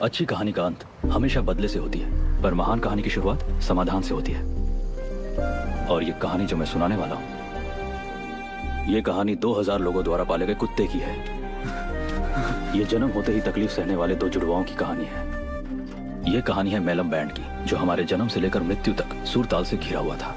अच्छी कहानी का अंत हमेशा बदले से होती है, पर महान कहानी की शुरुआत समाधान से होती है। और ये कहानी जो मैं सुनाने वाला हूं, ये कहानी 2000 लोगों द्वारा पाले गए कुत्ते की है। ये जन्म होते ही तकलीफ सहने वाले दो जुड़वाओं की कहानी है। ये कहानी है मेलम बैंड की, जो हमारे जन्म से लेकर मृत्यु तक सुर ताल से घिरा हुआ था।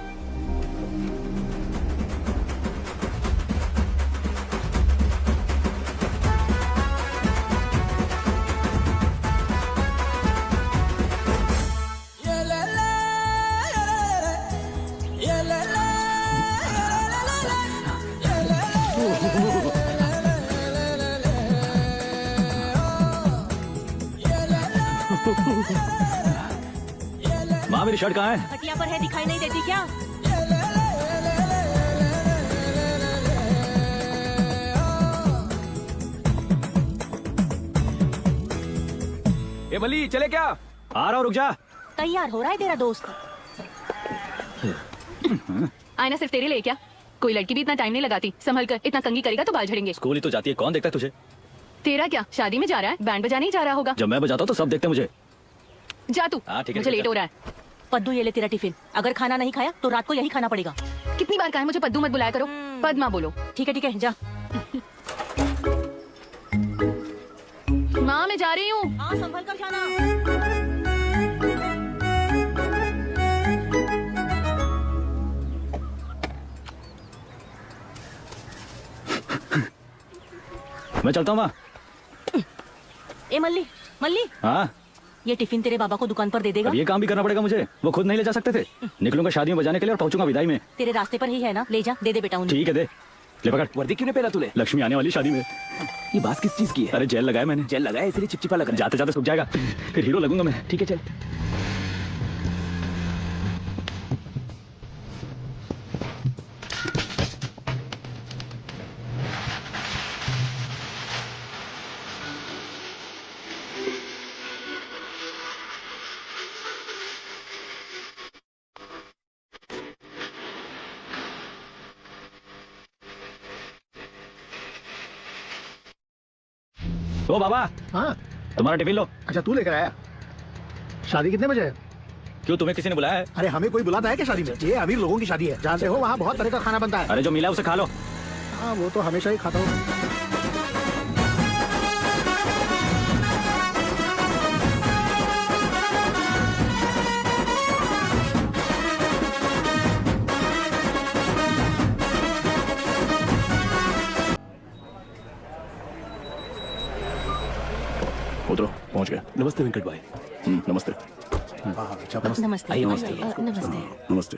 माँ, मेरी शर्ट कहाँ है? खटिया पर है, दिखाई नहीं देती क्या? ए मली, चले क्या? आ रहा हूँ, रुक जा। तैयार हो रहा है तेरा दोस्त? आईना सिर्फ तेरे लिए क्या? कोई लड़की भी इतना टाइम नहीं लगाती। संभल कर, इतना कंघी करेगा तो बाल झड़ेंगे। स्कूल ही तो जाती है, कौन देखता है तुझे? तेरा क्या, शादी में जा रहा है? बैंड बजाने ही जा रहा होगा। जब मैं बजाता हूँ तो सब देखते हैं मुझे। जा तू, हाँ, ठीक है, मुझे ठीक है। लेट हो रहा है। पद्दू, ये ले तेरा टिफिन। अगर खाना नहीं खाया तो रात को यही खाना पड़ेगा। कितनी बार कहा है मुझे पद्दू मत बुलाया करो। पद्मा बोलो। ठीक है, जा। माँ, मैं जा रही हूँ। हाँ, संभल कर जाना। मैं चलता हूँ माँ। ए मल्ली, मल्ली, हाँ, ये टिफिन तेरे बाबा को दुकान पर दे देगा। अब ये काम भी करना पड़ेगा मुझे। वो खुद नहीं ले जा सकते थे। निकलूंगा शादी में बजाने के लिए और पहुंचूंगा विदाई में। तेरे रास्ते पर ही है ना, ले जा, दे दे बेटा उन्हें। ठीक है, दे ले, पकड़। वर्दी क्यों नहीं पहना तूने? लक्ष्मी आने वाली शादी में। ये बात किस चीज की है? अरे जेल लगाया मैंने। जेल लगाया इसलिए चिपचिपा लग रहा है। जाते जाते सूख जाएगा, फिर हीरो लगूंगा मैं। ठीक है, चल। ओ बाबा, हाँ, तुम्हारा टिफिन लो। अच्छा तू लेकर आया। शादी कितने बजे है? क्यों, तुम्हें किसी ने बुलाया है? अरे हमें कोई बुलाता है क्या शादी में? ये अमीर लोगों की शादी है, जानते हो वहाँ बहुत तरह का खाना बनता है। अरे जो मिला है उसे खा लो। हाँ, वो तो हमेशा ही खाता हूँ। उतरो, पहुंच गया। नमस्ते वेंकट भाई। नमस्ते। नमस्ते। आइए, नमस्ते। नमस्ते। नमस्ते।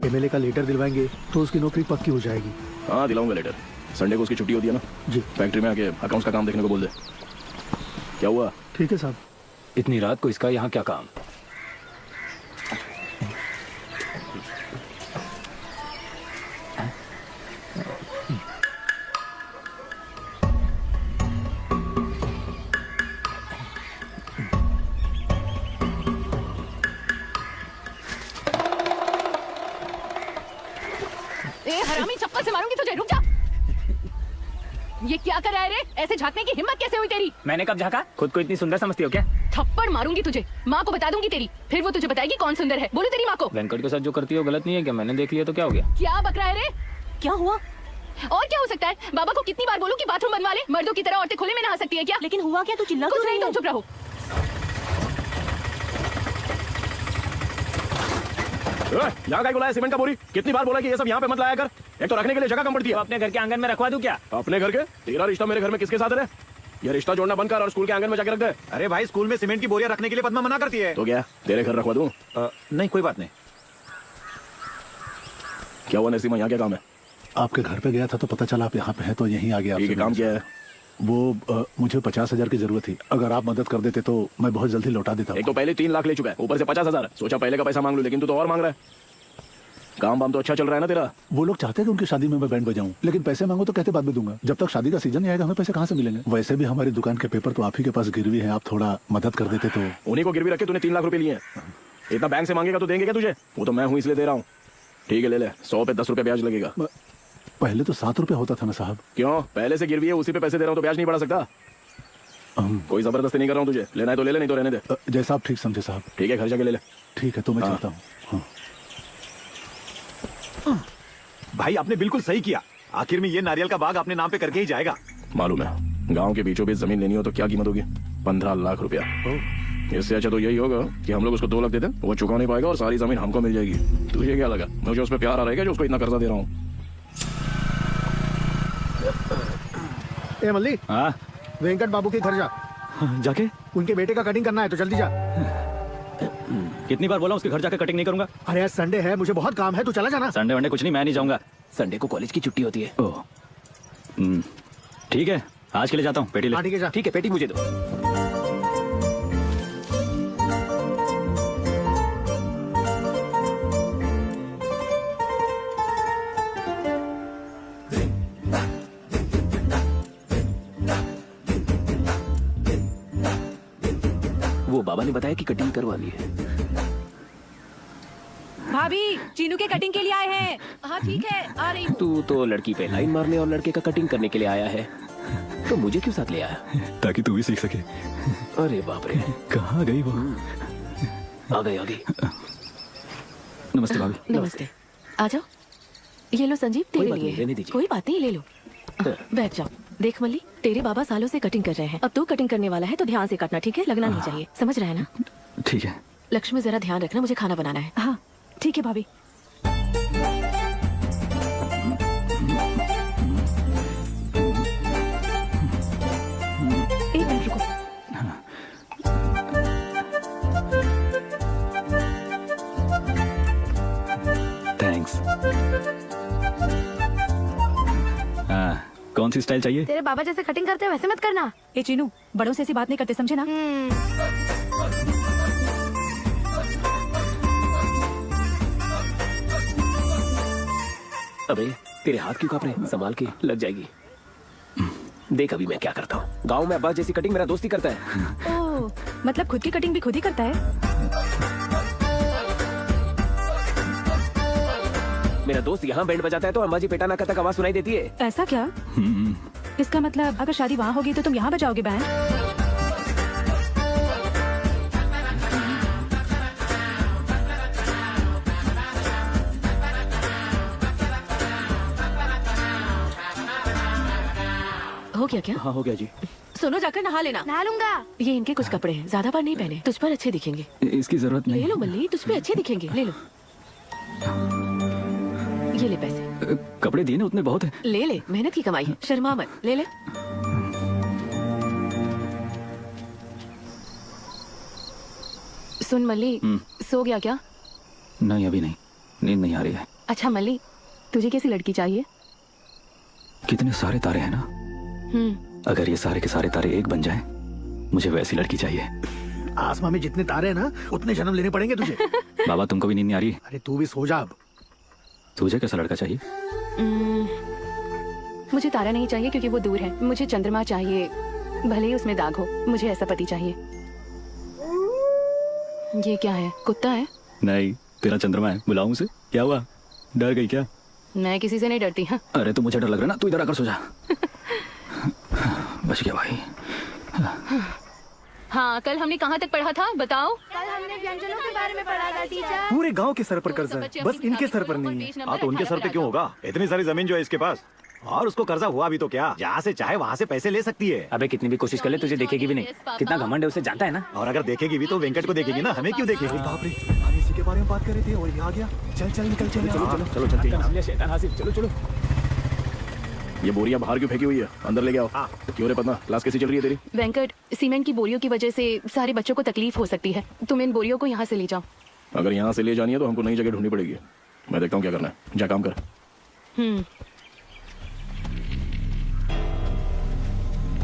एमएलए का लेटर दिलवाएंगे तो उसकी नौकरी पक्की हो जाएगी। हाँ, दिलाऊंगा लेटर। संडे को उसकी छुट्टी होती है ना जी। फैक्ट्री में आके अकाउंट्स का काम देखने को बोल दे। क्या हुआ? ठीक है साहब। इतनी रात को इसका यहाँ क्या काम? ए हरामी, चप्पल से मारूंगी तुझे, रुक जा। ये क्या कर रहा है रे? ऐसे झांकने की हिम्मत कैसे हुई तेरी? मैंने कब झाँका? खुद को इतनी सुंदर समझती हो क्या? थप्पड़ मारूंगी तुझे, माँ को बता दूंगी तेरी, फिर वो तुझे बताएगी कौन सुंदर है। बोलो तेरी माँ को। वेंकट के साथ जो करती हो गलत नहीं है क्या? मैंने देख लिया तो क्या हो गया? क्या बक रहा है रे? क्या हुआ? और क्या हो सकता है? बाबा को कितनी बार बोलूं कि बाथरूम बनवा ले? मर्दों की तरह औरतें खुले में नहा सकती है क्या? लेकिन हुआ क्या? तू चिल्ला कुछ क्यों नहीं, रही तुम है? चुप रहो। यहाँ का बुलाया सीमेंट का बोरी? कितनी बार बोला कि ये सब यहाँ पे मत लाया कर? एक तो रखने के लिए जगह कम पड़ती है। अपने घर के आंगन में रखवा दूं क्या? अपने घर के? तेरा रिश्ता मेरे घर में किसके साथ है? ये रिश्ता जोड़ना बंद कर और स्कूल के आंगन में जाके रख दे। अरे भाई, स्कूल में सीमेंट की बोरियां रखने के लिए पद्मा मना करती है। तो क्या तेरे घर रखवा दूं? नहीं, कोई बात नहीं। क्या हुआ नरसिम्हा, यहाँ क्या काम है? आपके घर पे गया था तो पता चला आप यहाँ पे हैं, तो यहीं आ गया। ठीक है, काम क्या है? वो मुझे 50,000 की जरूरत थी। अगर आप मदद कर देते तो मैं बहुत जल्दी लौटा देता। एक तो पहले 3 लाख ले चुका है, ऊपर से 50,000। सोचा पहले का पैसा मांग लूं, लेकिन तू तो और मांग रहा है। काम वाम तो अच्छा चल रहा है ना तेरा? वो लोग चाहते हैं कि उनकी शादी में मैं बैंड बजाऊं, लेकिन पैसे मांगो तो कहते बाद में दूंगा। जब तक शादी का सीजन नहीं आएगा हमें पैसे कहाँ से मिलेंगे? वैसे भी हमारी दुकान के पेपर तो आप ही के पास गिरवी है, आप थोड़ा मदद कर देते तो। उन्हीं को गिरवी रखे तूने 3 लाख रुपए लिए हैं। इतना बैंक से मांगेगा तो देंगे क्या तुझे? वो तो मैं हूँ इसलिए दे रहा हूँ। ठीक है ले ले, 100 पे 10 रुपए ब्याज लगेगा। पहले तो 7 रुपए होता था ना साहब। क्यों? पहले से गिरवी है, उसी पे पैसे दे रहा हूँ तो ब्याज नहीं बढ़ा सकता? कोई जबरदस्ती नहीं कर रहा हूँ तुझे, लेना है तो ले ले, नहीं तो रहने दे। जैसा आप ठीक समझे साहब। ठीक है, घर जाके ले ले। ठीक है तो मैं हाँ। चलता हूँ। हाँ। भाई आपने बिल्कुल सही किया, आखिर में ये नारियल का बाग अपने नाम पे करके ही जाएगा। मालूम है, गांव के बीचों बीच जमीन लेनी हो तो क्या कीमत होगी? 15 लाख रुपया। इससे अच्छा तो यही होगा कि हम लोग उसको 2 लाख दे दें, वो चुका नहीं पाएगा और सारी जमीन हमको मिल जाएगी। तुझे क्या लगा मुझे उस पर प्यार आ रहेगा जो उसको इतना कर्जा दे रहा हूँ? ए मल्ली, हाँ वेंकट बाबू के घर जा, जाके उनके बेटे का कटिंग करना है तो जल्दी जा। कितनी बार बोला उसके घर जाके कटिंग नहीं करूंगा? अरे आज संडे है, मुझे बहुत काम है, तू चला जाना। संडे वनडे कुछ नहीं, मैं नहीं जाऊंगा। संडे को कॉलेज की छुट्टी होती है। ओह ठीक है, आज के लिए जाता हूँ। पेटी ले। हाँ ठीक है जा। ठीक है, पेटी मुझे दो। वो बाबा ने बताया कि कटिंग करवानी है। भाभी चीनू के कटिंग के लिए आए हैं। हाँ ठीक है, आ रही हूँ। तू तो लड़की पे लाइन मारने और लड़के का कटिंग करने के लिए आया है, तो मुझे क्यों साथ ले आया? ताकि तू भी सीख सके। अरे बाप रे, कहाँ गई वो? आ गई आ गई। नमस्ते भाभी। नमस्ते, आ जाओ। ये लो संजीव, कोई तेरे बात नहीं, लिए। रहने दीजिए। कोई बात नहीं, ले लो। बैठ जाओ। देख मल्ली, तेरे बाबा सालों से कटिंग कर रहे हैं, अब तू कटिंग करने वाला है तो ध्यान से काटना, ठीक है? लगना नहीं चाहिए, समझ रहा है ना? ठीक है। लक्ष्मी जरा ध्यान रखना, मुझे खाना बनाना है। हाँ ठीक है भाभी। एक मिनट रुको। थैंक्स। हाँ, कौन सी स्टाइल चाहिए? तेरे बाबा जैसे कटिंग करते हैं वैसे मत करना। ए चीनू, बड़ों से ऐसी बात नहीं करते, समझे ना? अबे तेरे हाथ क्यों कांप रहे? संभाल के, लग जाएगी। देख अभी मैं क्या करता हूँ। गांव में अब्बास जैसी कटिंग मेरा दोस्त ही करता है। ओह, मतलब खुद की कटिंग भी खुद ही करता है? मेरा दोस्त यहाँ बैंड बजाता है तो अम्बाजी पेटाना तक आवाज सुनाई देती है। ऐसा क्या? इसका मतलब अगर शादी वहाँ होगी तो तुम यहाँ बजाओगे बैंड? हो गया क्या? हाँ हो गया जी। सुनो, जाकर नहा लेना। नहा लूंगा। ये इनके कुछ कपड़े हैं, ज्यादा बार नहीं पहने, तुझ पर अच्छे दिखेंगे। इसकी जरूरत ले नहीं। लो मल्ली, तुझ पे अच्छे दिखेंगे, ले लो। ये ले पैसे। कपड़े दिए ना उतने बहुत है। ले ले, मेहनत की कमाई है, शर्मा मत, ले ले। सुन मल्ली, सो गया क्या? नहीं अभी नहीं, नींद नहीं आ रही है। अच्छा मल्ली, तुझे कैसी लड़की चाहिए? कितने सारे तारे हैं ना, अगर ये सारे के सारे तारे एक बन जाएं, मुझे वैसी लड़की चाहिए। आसमां में जितने तारे हैं ना, उतने जन्म लेने पड़ेंगे तुझे। बाबा तुमको भी नींद नहीं आ रही? अरे तू भी सो जा अब। तुझे कैसा लड़का चाहिए? मुझे तारा नहीं चाहिए क्योंकि वो दूर है, मुझे चंद्रमा चाहिए, भले ही उसमें दाग हो, मुझे ऐसा पति चाहिए। ये क्या है, कुत्ता है? नहीं, तेरा चंद्रमा है। बुलाऊं उसे? क्या हुआ, डर गई क्या? मैं किसी से नहीं डरती। हाँ अरे तो मुझे डर लग रहा है ना, तू इधर आकर सो जा। बच गया भाई। हाँ, कल हमने कहाँ तक पढ़ा था बताओ? कल हमने व्यंजनों के बारे में पढ़ा था टीचर। पूरे गांव के सर पर कर्जा है, बस इनके सर पर नहीं है। हाँ तो उनके सर पे क्यों होगा? इतनी सारी जमीन जो है इसके पास, और उसको कर्जा हुआ भी तो क्या, जहाँ से चाहे वहाँ से पैसे ले सकती है। अबे कितनी भी कोशिश कर ले तुझे देखेगी भी नहीं। कितना घमंड है उसे जानता है ना। और अगर देखेगी भी तो वेंकट को देखेगी ना, हमें क्यों देखेगी? बाप रे, हम इसी के बारे में बात कर रहे थे और ये आ गया। चल चल निकल चल। चलो चलो चलो चलते हैं। शैतान हासिल, चलो चलो। ये बोरियां बाहर क्यों फेंकी हुई है? अंदर ले आओ। क्यों रे पद्मा, क्लास कैसी चल रही है तेरी? वेंकट, सीमेंट की बोरियों की वजह से सारे बच्चों को तकलीफ हो सकती है, तुम इन बोरियों को यहाँ से ले जाओ। अगर यहाँ से ले जानी है तो हमको नई जगह ढूंढनी पड़ेगी। मैं देखता हूँ क्या करना है, जा काम कर।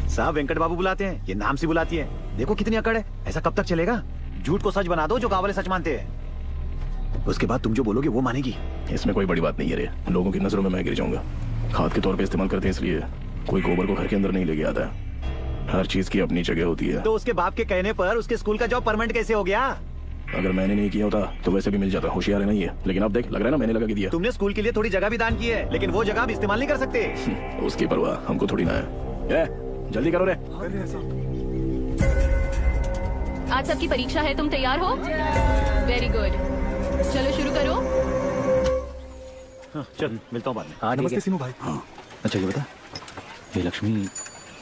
साहब वेंकट बाबू बुलाते हैं, ये नाम से बुलाती है। देखो कितनी अकड़ है, ऐसा कब तक चलेगा? झूठ को सच बना दो, जो गाँव वाले सच मानते हैं। उसके बाद तुम जो बोलोगे वो मानेगी। इसमें कोई बड़ी बात नहीं है रे, लोगों की नजरों में मैं गिर जाऊंगा। खाद के तौर पे इस्तेमाल करते हैं इसलिए कोई गोबर को घर के अंदर नहीं लेके आता है। हर चीज की अपनी जगह होती है। तो उसके बाप के कहने पर उसके स्कूल का जॉब परमानेंट कैसे हो गया? अगर मैंने नहीं किया होता तो वैसे भी मिल जाता, होशियार है नहीं है। लेकिन अब देख, लग रहा है ना मैंने लगा के दिया। तुमने स्कूल के लिए थोड़ी जगह भी दान की है, लेकिन वो जगह आप इस्तेमाल नहीं कर सकते। उसकी परवाह हमको थोड़ी ना है। जल्दी करो रे। आज सबकी परीक्षा है, तुम तैयार हो? वेरी गुड, चलो शुरू करो। हाँ, चल मिलता हूँ बाद में। हाँ ठीक है। सीनू भाई। हाँ अच्छा ये बता, ये लक्ष्मी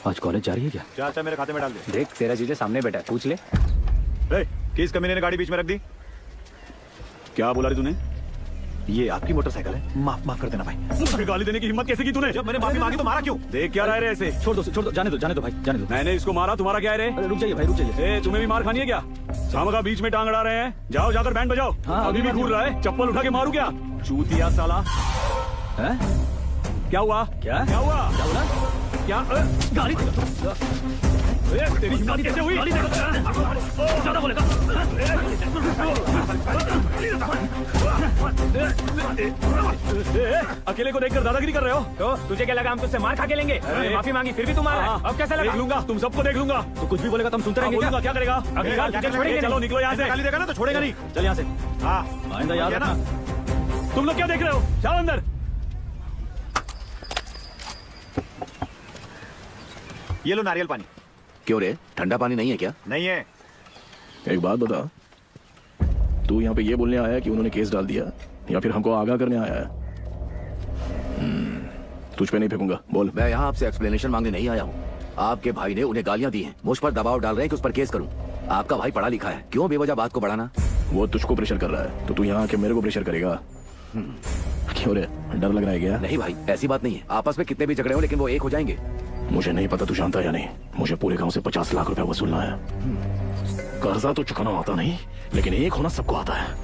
आज कॉलेज जा रही है क्या? चाचा मेरे खाते में डाल दे। देख तेरा जीजा सामने बैठा है, पूछ ले। किस कमीने ने गाड़ी बीच में रख दी? क्या बोला रे तूने? ये आपकी मोटरसाइकिल है, माफ कर देना भाई। मुझे गाली देने की हिम्मत कैसे की तूने? जब मैंने माफी मांगी तो मारा क्यों? देख क्या रहा है रे ऐसे? छोड़ दो जाने दो भाई, जाने दो। मैंने इसको मारा, तुम्हारा क्या है रे? अरे रुक जाइए भाई, रुक जाइए। तुम्हें भी मार खानी है क्या? सामगा बीच में टांग अड़ा रहे हैं, जाओ जाकर बैंड बजाओ। हाँ, अभी भी घूर रहा है, चप्पल उठा के मारू क्या? चूतिया साला। हैं? क्या हुआ? क्या हुआ? क्या गाड़ी तेरी हिम्मत कैसे हुई? ज्यादा बोलेगा। अकेले को देखकर दादागिरी कर रहे हो? तो तुझे क्या लगा हम तुझसे मार खा के लेंगे? माफी मांगी फिर भी तू मारा है। अब कैसा लगा? देख लूंगा, तुम सबको देख लूंगा। तो कुछ भी बोलेगा तुम सुनते रहेंगे क्या? क्या करेगा? तुझे छोड़ेंगे। चलो निकलो यहाँ से। गाली देगा ना तो छोड़ेगा नहीं। चल यहाँ से। हाँ आइंदा याद रखना। तुम लोग क्या देख रहे हो? जाओ अंदर। ये लो नारियल पानी। क्यों रे, ठंडा पानी नहीं है क्या? नहीं है। एक बात बता, तू यहाँ पे ये बोलने आया है कि उन्होंने केस डाल दिया, या फिर हमको आगाह करने आया है? तुझ पे नहीं फेंकूंगा, बोल। मैं यहाँ आपसे एक्सप्लेनेशन मांगने नहीं आया हूँ। आपके भाई ने उन्हें गालियाँ दी हैं, मुझ पर दबाव डाल रहे हैं कि उस पर केस करूँ। आपका भाई पढ़ा लिखा है, क्यों बेवजह बात को बढ़ाना? वो तुझको प्रेशर कर रहा है तो तू यहाँ आके मेरे को प्रेशर करेगा? क्यों रे, डर लग रहा है क्या? नहीं भाई, ऐसी बात नहीं है। आपस में कितने भी झगड़े हो लेकिन वो एक हो जाएंगे। मुझे नहीं पता तू जानता या नहीं, मुझे पूरे गांव से 50 लाख रुपया वसूलना है। कर्जा तो चुकाना आता नहीं, लेकिन एक होना सबको आता है।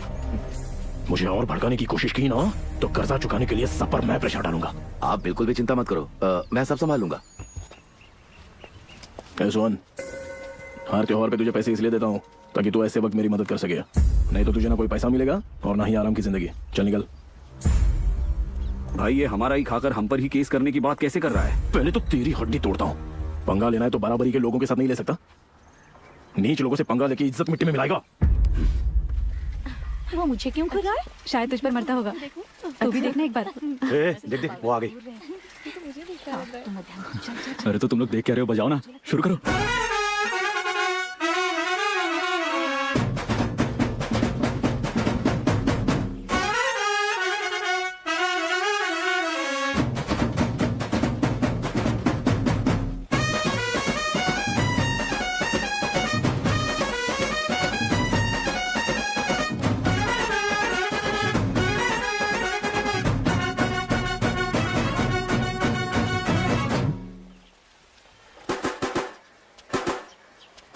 मुझे और भड़काने की कोशिश की ना तो कर्जा चुकाने के लिए सब पर मैं प्रेशर डालूंगा। आप बिल्कुल भी चिंता मत करो, मैं सब संभाल लूंगा। सोहन, हर त्योहार पे तुझे पैसे इसलिए देता हूँ ताकि तू ऐसे वक्त मेरी मदद कर सके, नहीं तो तुझे ना कोई पैसा मिलेगा और ना ही आराम की जिंदगी। चल निकल। भाई ये हमारा ही खाकर हम पर ही केस करने की बात कैसे कर रहा है? पहले तो तेरी हड्डी तोड़ता हूँ। पंगा लेना है तो बराबरी के लोगों के साथ नहीं ले सकता। नीच लोगों से पंगा लेके इज्जत मिट्टी में मिलाएगा। वो मुझे क्यों कर रहा है? शायद तुझ पर मरता होगा। तू भी देखना एक बार। देख वो आ गई। अरे तो तुम लोग देख क्या रहे हो? बजाओ ना, शुरू करो।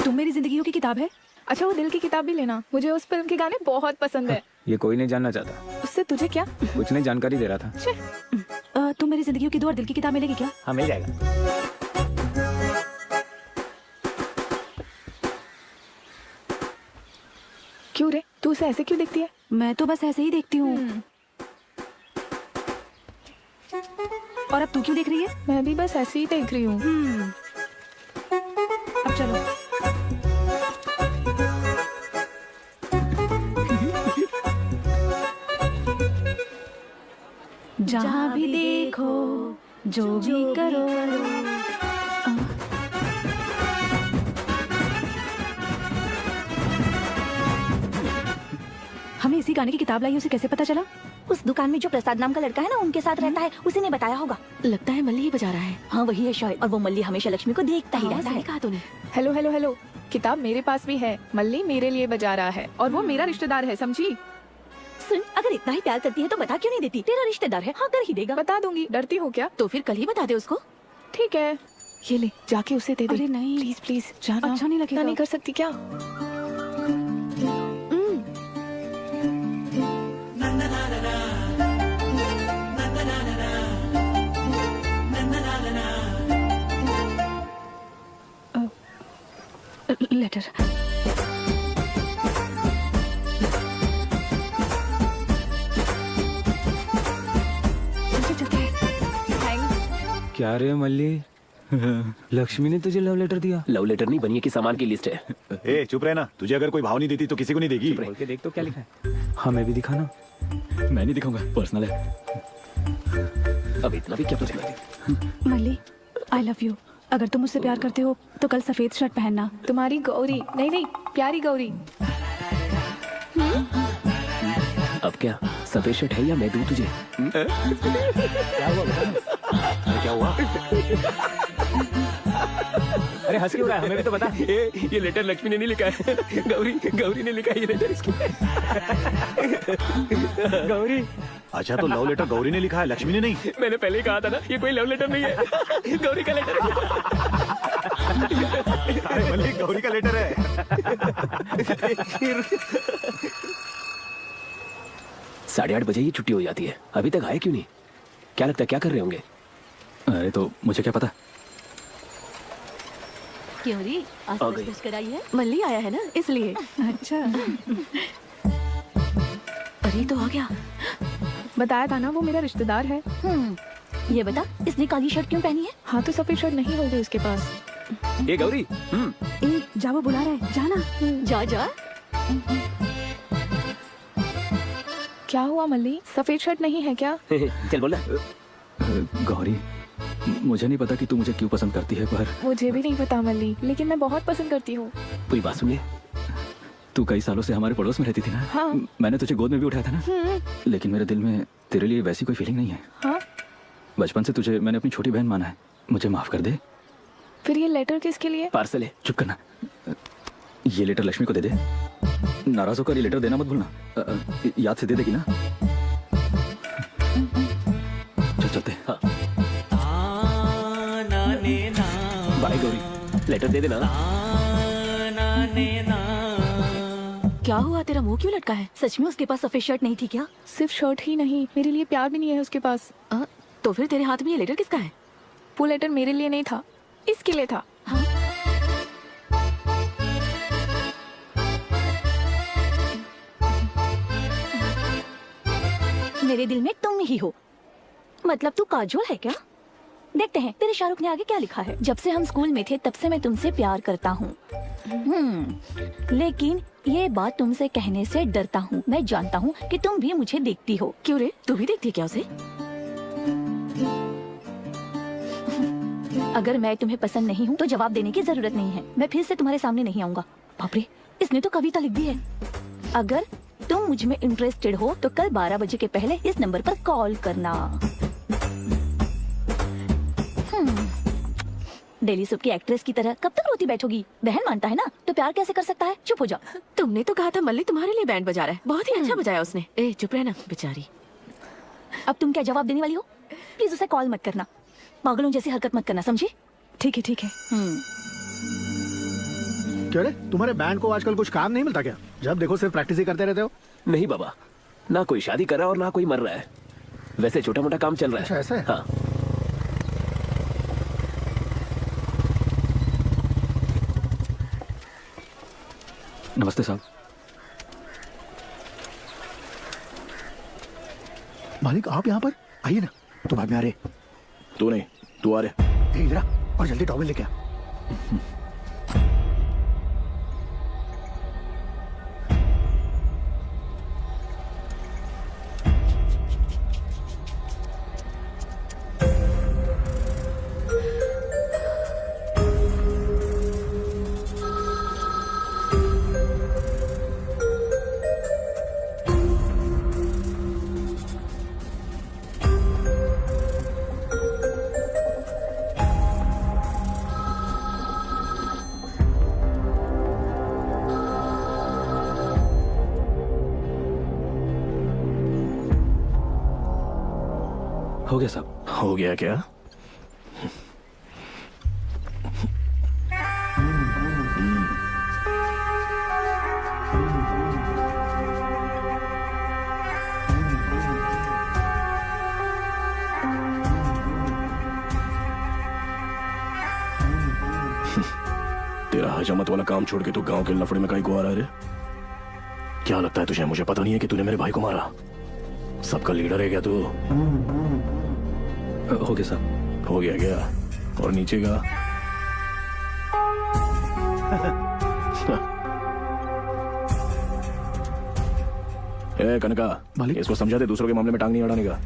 तुम मेरी जिंदगियों की किताब है। अच्छा वो दिल की किताब भी लेना, मुझे उस फिल्म के गाने बहुत पसंद है। ये कोई नहीं जानना चाहता। उससे तुझे क्या? कुछ नहीं, जानकारी दे रहा था। तुम मेरी जिंदगियों की दो और दिल की किताब मिलेगी क्या? हाँ मिल जाएगा। क्यों रे, तू उसे ऐसे क्यों देखती है? मैं तो बस ऐसे ही देखती हूँ। और अब तू क्यों देख रही है? मैं भी बस ऐसे ही देख रही हूँ। अब चलो। जहाँ भी देखो, जो भी करो। हमें इसी गाने की किताब लाई, उसे कैसे पता चला? उस दुकान में जो प्रसाद नाम का लड़का है ना, उनके साथ रहता है, उसी ने बताया होगा। लगता है मल्ली ही बजा रहा है। हाँ वही है शायद, और वो मल्ली हमेशा लक्ष्मी को देखता ही रहता है। कहा तूने? हेलो हेलो हेलो, किताब मेरे पास भी है। मल्ली मेरे लिए बजा रहा है और वो मेरा रिश्तेदार है, समझी? सुन, अगर इतना ही प्यार करती है तो बता क्यों नहीं देती? तेरा रिश्तेदार है, हाँ कर ही देगा। बता दूंगी, डरती हो क्या? तो फिर कल ही बता दे उसको। ठीक है, ये ले, जाके उसे दे दे। अरे नहीं प्लीज प्लीज जाना। अच्छा नहीं लगेगा। नहीं कर सकती क्या? लेटर। चलते हैं। थैंक्स। क्या रे मल्ली, लक्ष्मी ने तुझे लव लेटर दिया? लव लेटर नहीं, बनिए की सामान की लिस्ट है। ए चुप रहना, तुझे अगर कोई भाव नहीं देती तो किसी को नहीं देगी। बोल के देख तो क्या लिखा है। हमें भी दिखाना। मैं नहीं दिखाऊंगा, पर्सनल है। अब इतना भी क्या तुझे? मल्ली, आई लव यू। अगर तुम मुझसे प्यार करते हो तो कल सफेद शर्ट पहनना। तुम्हारी गौरी, नहीं नहीं, प्यारी गौरी। अब क्या सफेद शर्ट है या मैं दूं तुझे? क्या हुआ? अरे हंस क्यों रहा है? हमें भी तो बता। ये लेटर लक्ष्मी ने नहीं लिखा है, गौरी ने लिखा है ये लेटर इसकी। गौरी। अच्छा, तो लव लेटर गौरी ने लिखा है, लक्ष्मी ने नहीं? मैंने पहले ही कहा था ना, ये कोई लव लेटर नहीं है, गौरी का लेटर है। अरे मल्लिक, गौरी का लेटर है। 8:30 बजे ही छुट्टी हो जाती है, अभी तक आए क्यों नहीं? क्या लगता है क्या कर रहे होंगे? अरे तो मुझे क्या पता। क्यों री, आज आ बस गई। बस कर आई है? मल्ली आया है ना इसलिए। अच्छा। अरे तो आ गया। बताया था ना वो मेरा रिश्तेदार है। ये बता, इसने काली शर्ट क्यों पहनी है? हाँ तो सफेद शर्ट नहीं होगी उसके पास। ये गौरी। ए, जा, वो बुला रहा है, जाना। जा जा। क्या हुआ मल्ली, सफेद शर्ट नहीं है क्या? चल बोल। गौरी, मुझे नहीं पता कि तू मुझे क्यों पसंद करती है, पर मुझे भी नहीं पता मल्ली, लेकिन मैं बहुत पसंद करती हूँ। पूरी बात सुनिए। तू कई सालों से हमारे पड़ोस में रहती थी ना। हाँ। मैंने तुझे गोद में भी उठाया था ना। लेकिन मेरे दिल में तेरे लिए वैसी कोई फीलिंग नहीं है। हाँ? बचपन से तुझे मैंने अपनी छोटी बहन माना है, मुझे माफ कर दे। फिर ये लेटर किसके लिए? पार्सल है। चुप करना। ये लेटर लक्ष्मी को दे दे। नाराज होकर ये लेटर देना मत भूलना। याद से दे देगी ना? चल चलते। हाँ। बाय गौरी, लेटर दे देना। क्या हुआ, तेरा मुंह क्यों लटका है? सच में उसके पास सफेद शर्ट नहीं थी क्या? सिर्फ शर्ट ही नहीं, मेरे लिए प्यार भी नहीं है उसके पास। तो फिर तेरे हाथ में ये लेटर किसका है? वो लेटर मेरे लिए नहीं था, इसके लिए था। हाँ? मेरे दिल में तुम ही हो। मतलब तू काजोल है क्या? देखते हैं तेरे शाहरुख ने आगे क्या लिखा है। जब से हम स्कूल में थे तब से मैं तुमसे प्यार करता हूँ, लेकिन ये बात तुमसे कहने से डरता हूँ। मैं जानता हूँ कि तुम भी मुझे देखती हो। क्यों रे, तू भी देखती है क्या उसे? अगर मैं तुम्हें पसंद नहीं हूँ तो जवाब देने की जरूरत नहीं है। मैं फिर से तुम्हारे सामने नहीं आऊंगा। बाप रे, इसने तो कविता लिख दी है। अगर तुम मुझ में इंटरेस्टेड हो तो कल 12 बजे के पहले इस नंबर पर कॉल करना। डेली सोप की एक्ट्रेस की तरह कब तक रोती बैठोगी? बहन मानता है ना तो प्यार कैसे कर सकता है? चुप हो जा। तुमने तो कहा था मल्ली तुम्हारे लिए बैंड बजा रहा है। बहुत ही अच्छा बजाया उसने। ए चुप रहना बेचारी। अब तुम क्या जवाब देने वाली हो? प्लीज उसे कॉल मत करना। पागलों जैसी हरकत मत करना, समझी? ठीक है ठीक है। क्यों रे, तुम्हारे बैंड को आजकल कुछ काम नहीं मिलता क्या? जब देखो सिर्फ प्रैक्टिस ही करते रहते हो। नहीं बाबा, ना कोई शादी कर रहा और ना कोई मर रहा है। वैसे छोटा मोटा काम चल रहा है। अच्छा, ऐसा है? हाँ। नमस्ते साहब। मालिक आप यहाँ पर आइए ना। तुम बाद में आ रहे। तू नहीं, तू आ रहे। ए, इधर आ और जल्दी टॉवल लेके आ। हो गया साहब। हो गया क्या? तेरा हजामत वाला काम छोड़ के तू गांव के लफड़े में कहीं को आ रहा है रे? क्या लगता है तुझे मुझे पता नहीं है कि तूने मेरे भाई को मारा? सबका लीडर है क्या तू? हो गया साहब। हो गया क्या? और नीचे का ए कनका, इसको समझा दे दूसरों के मामले में टांग नहीं अड़ाने का।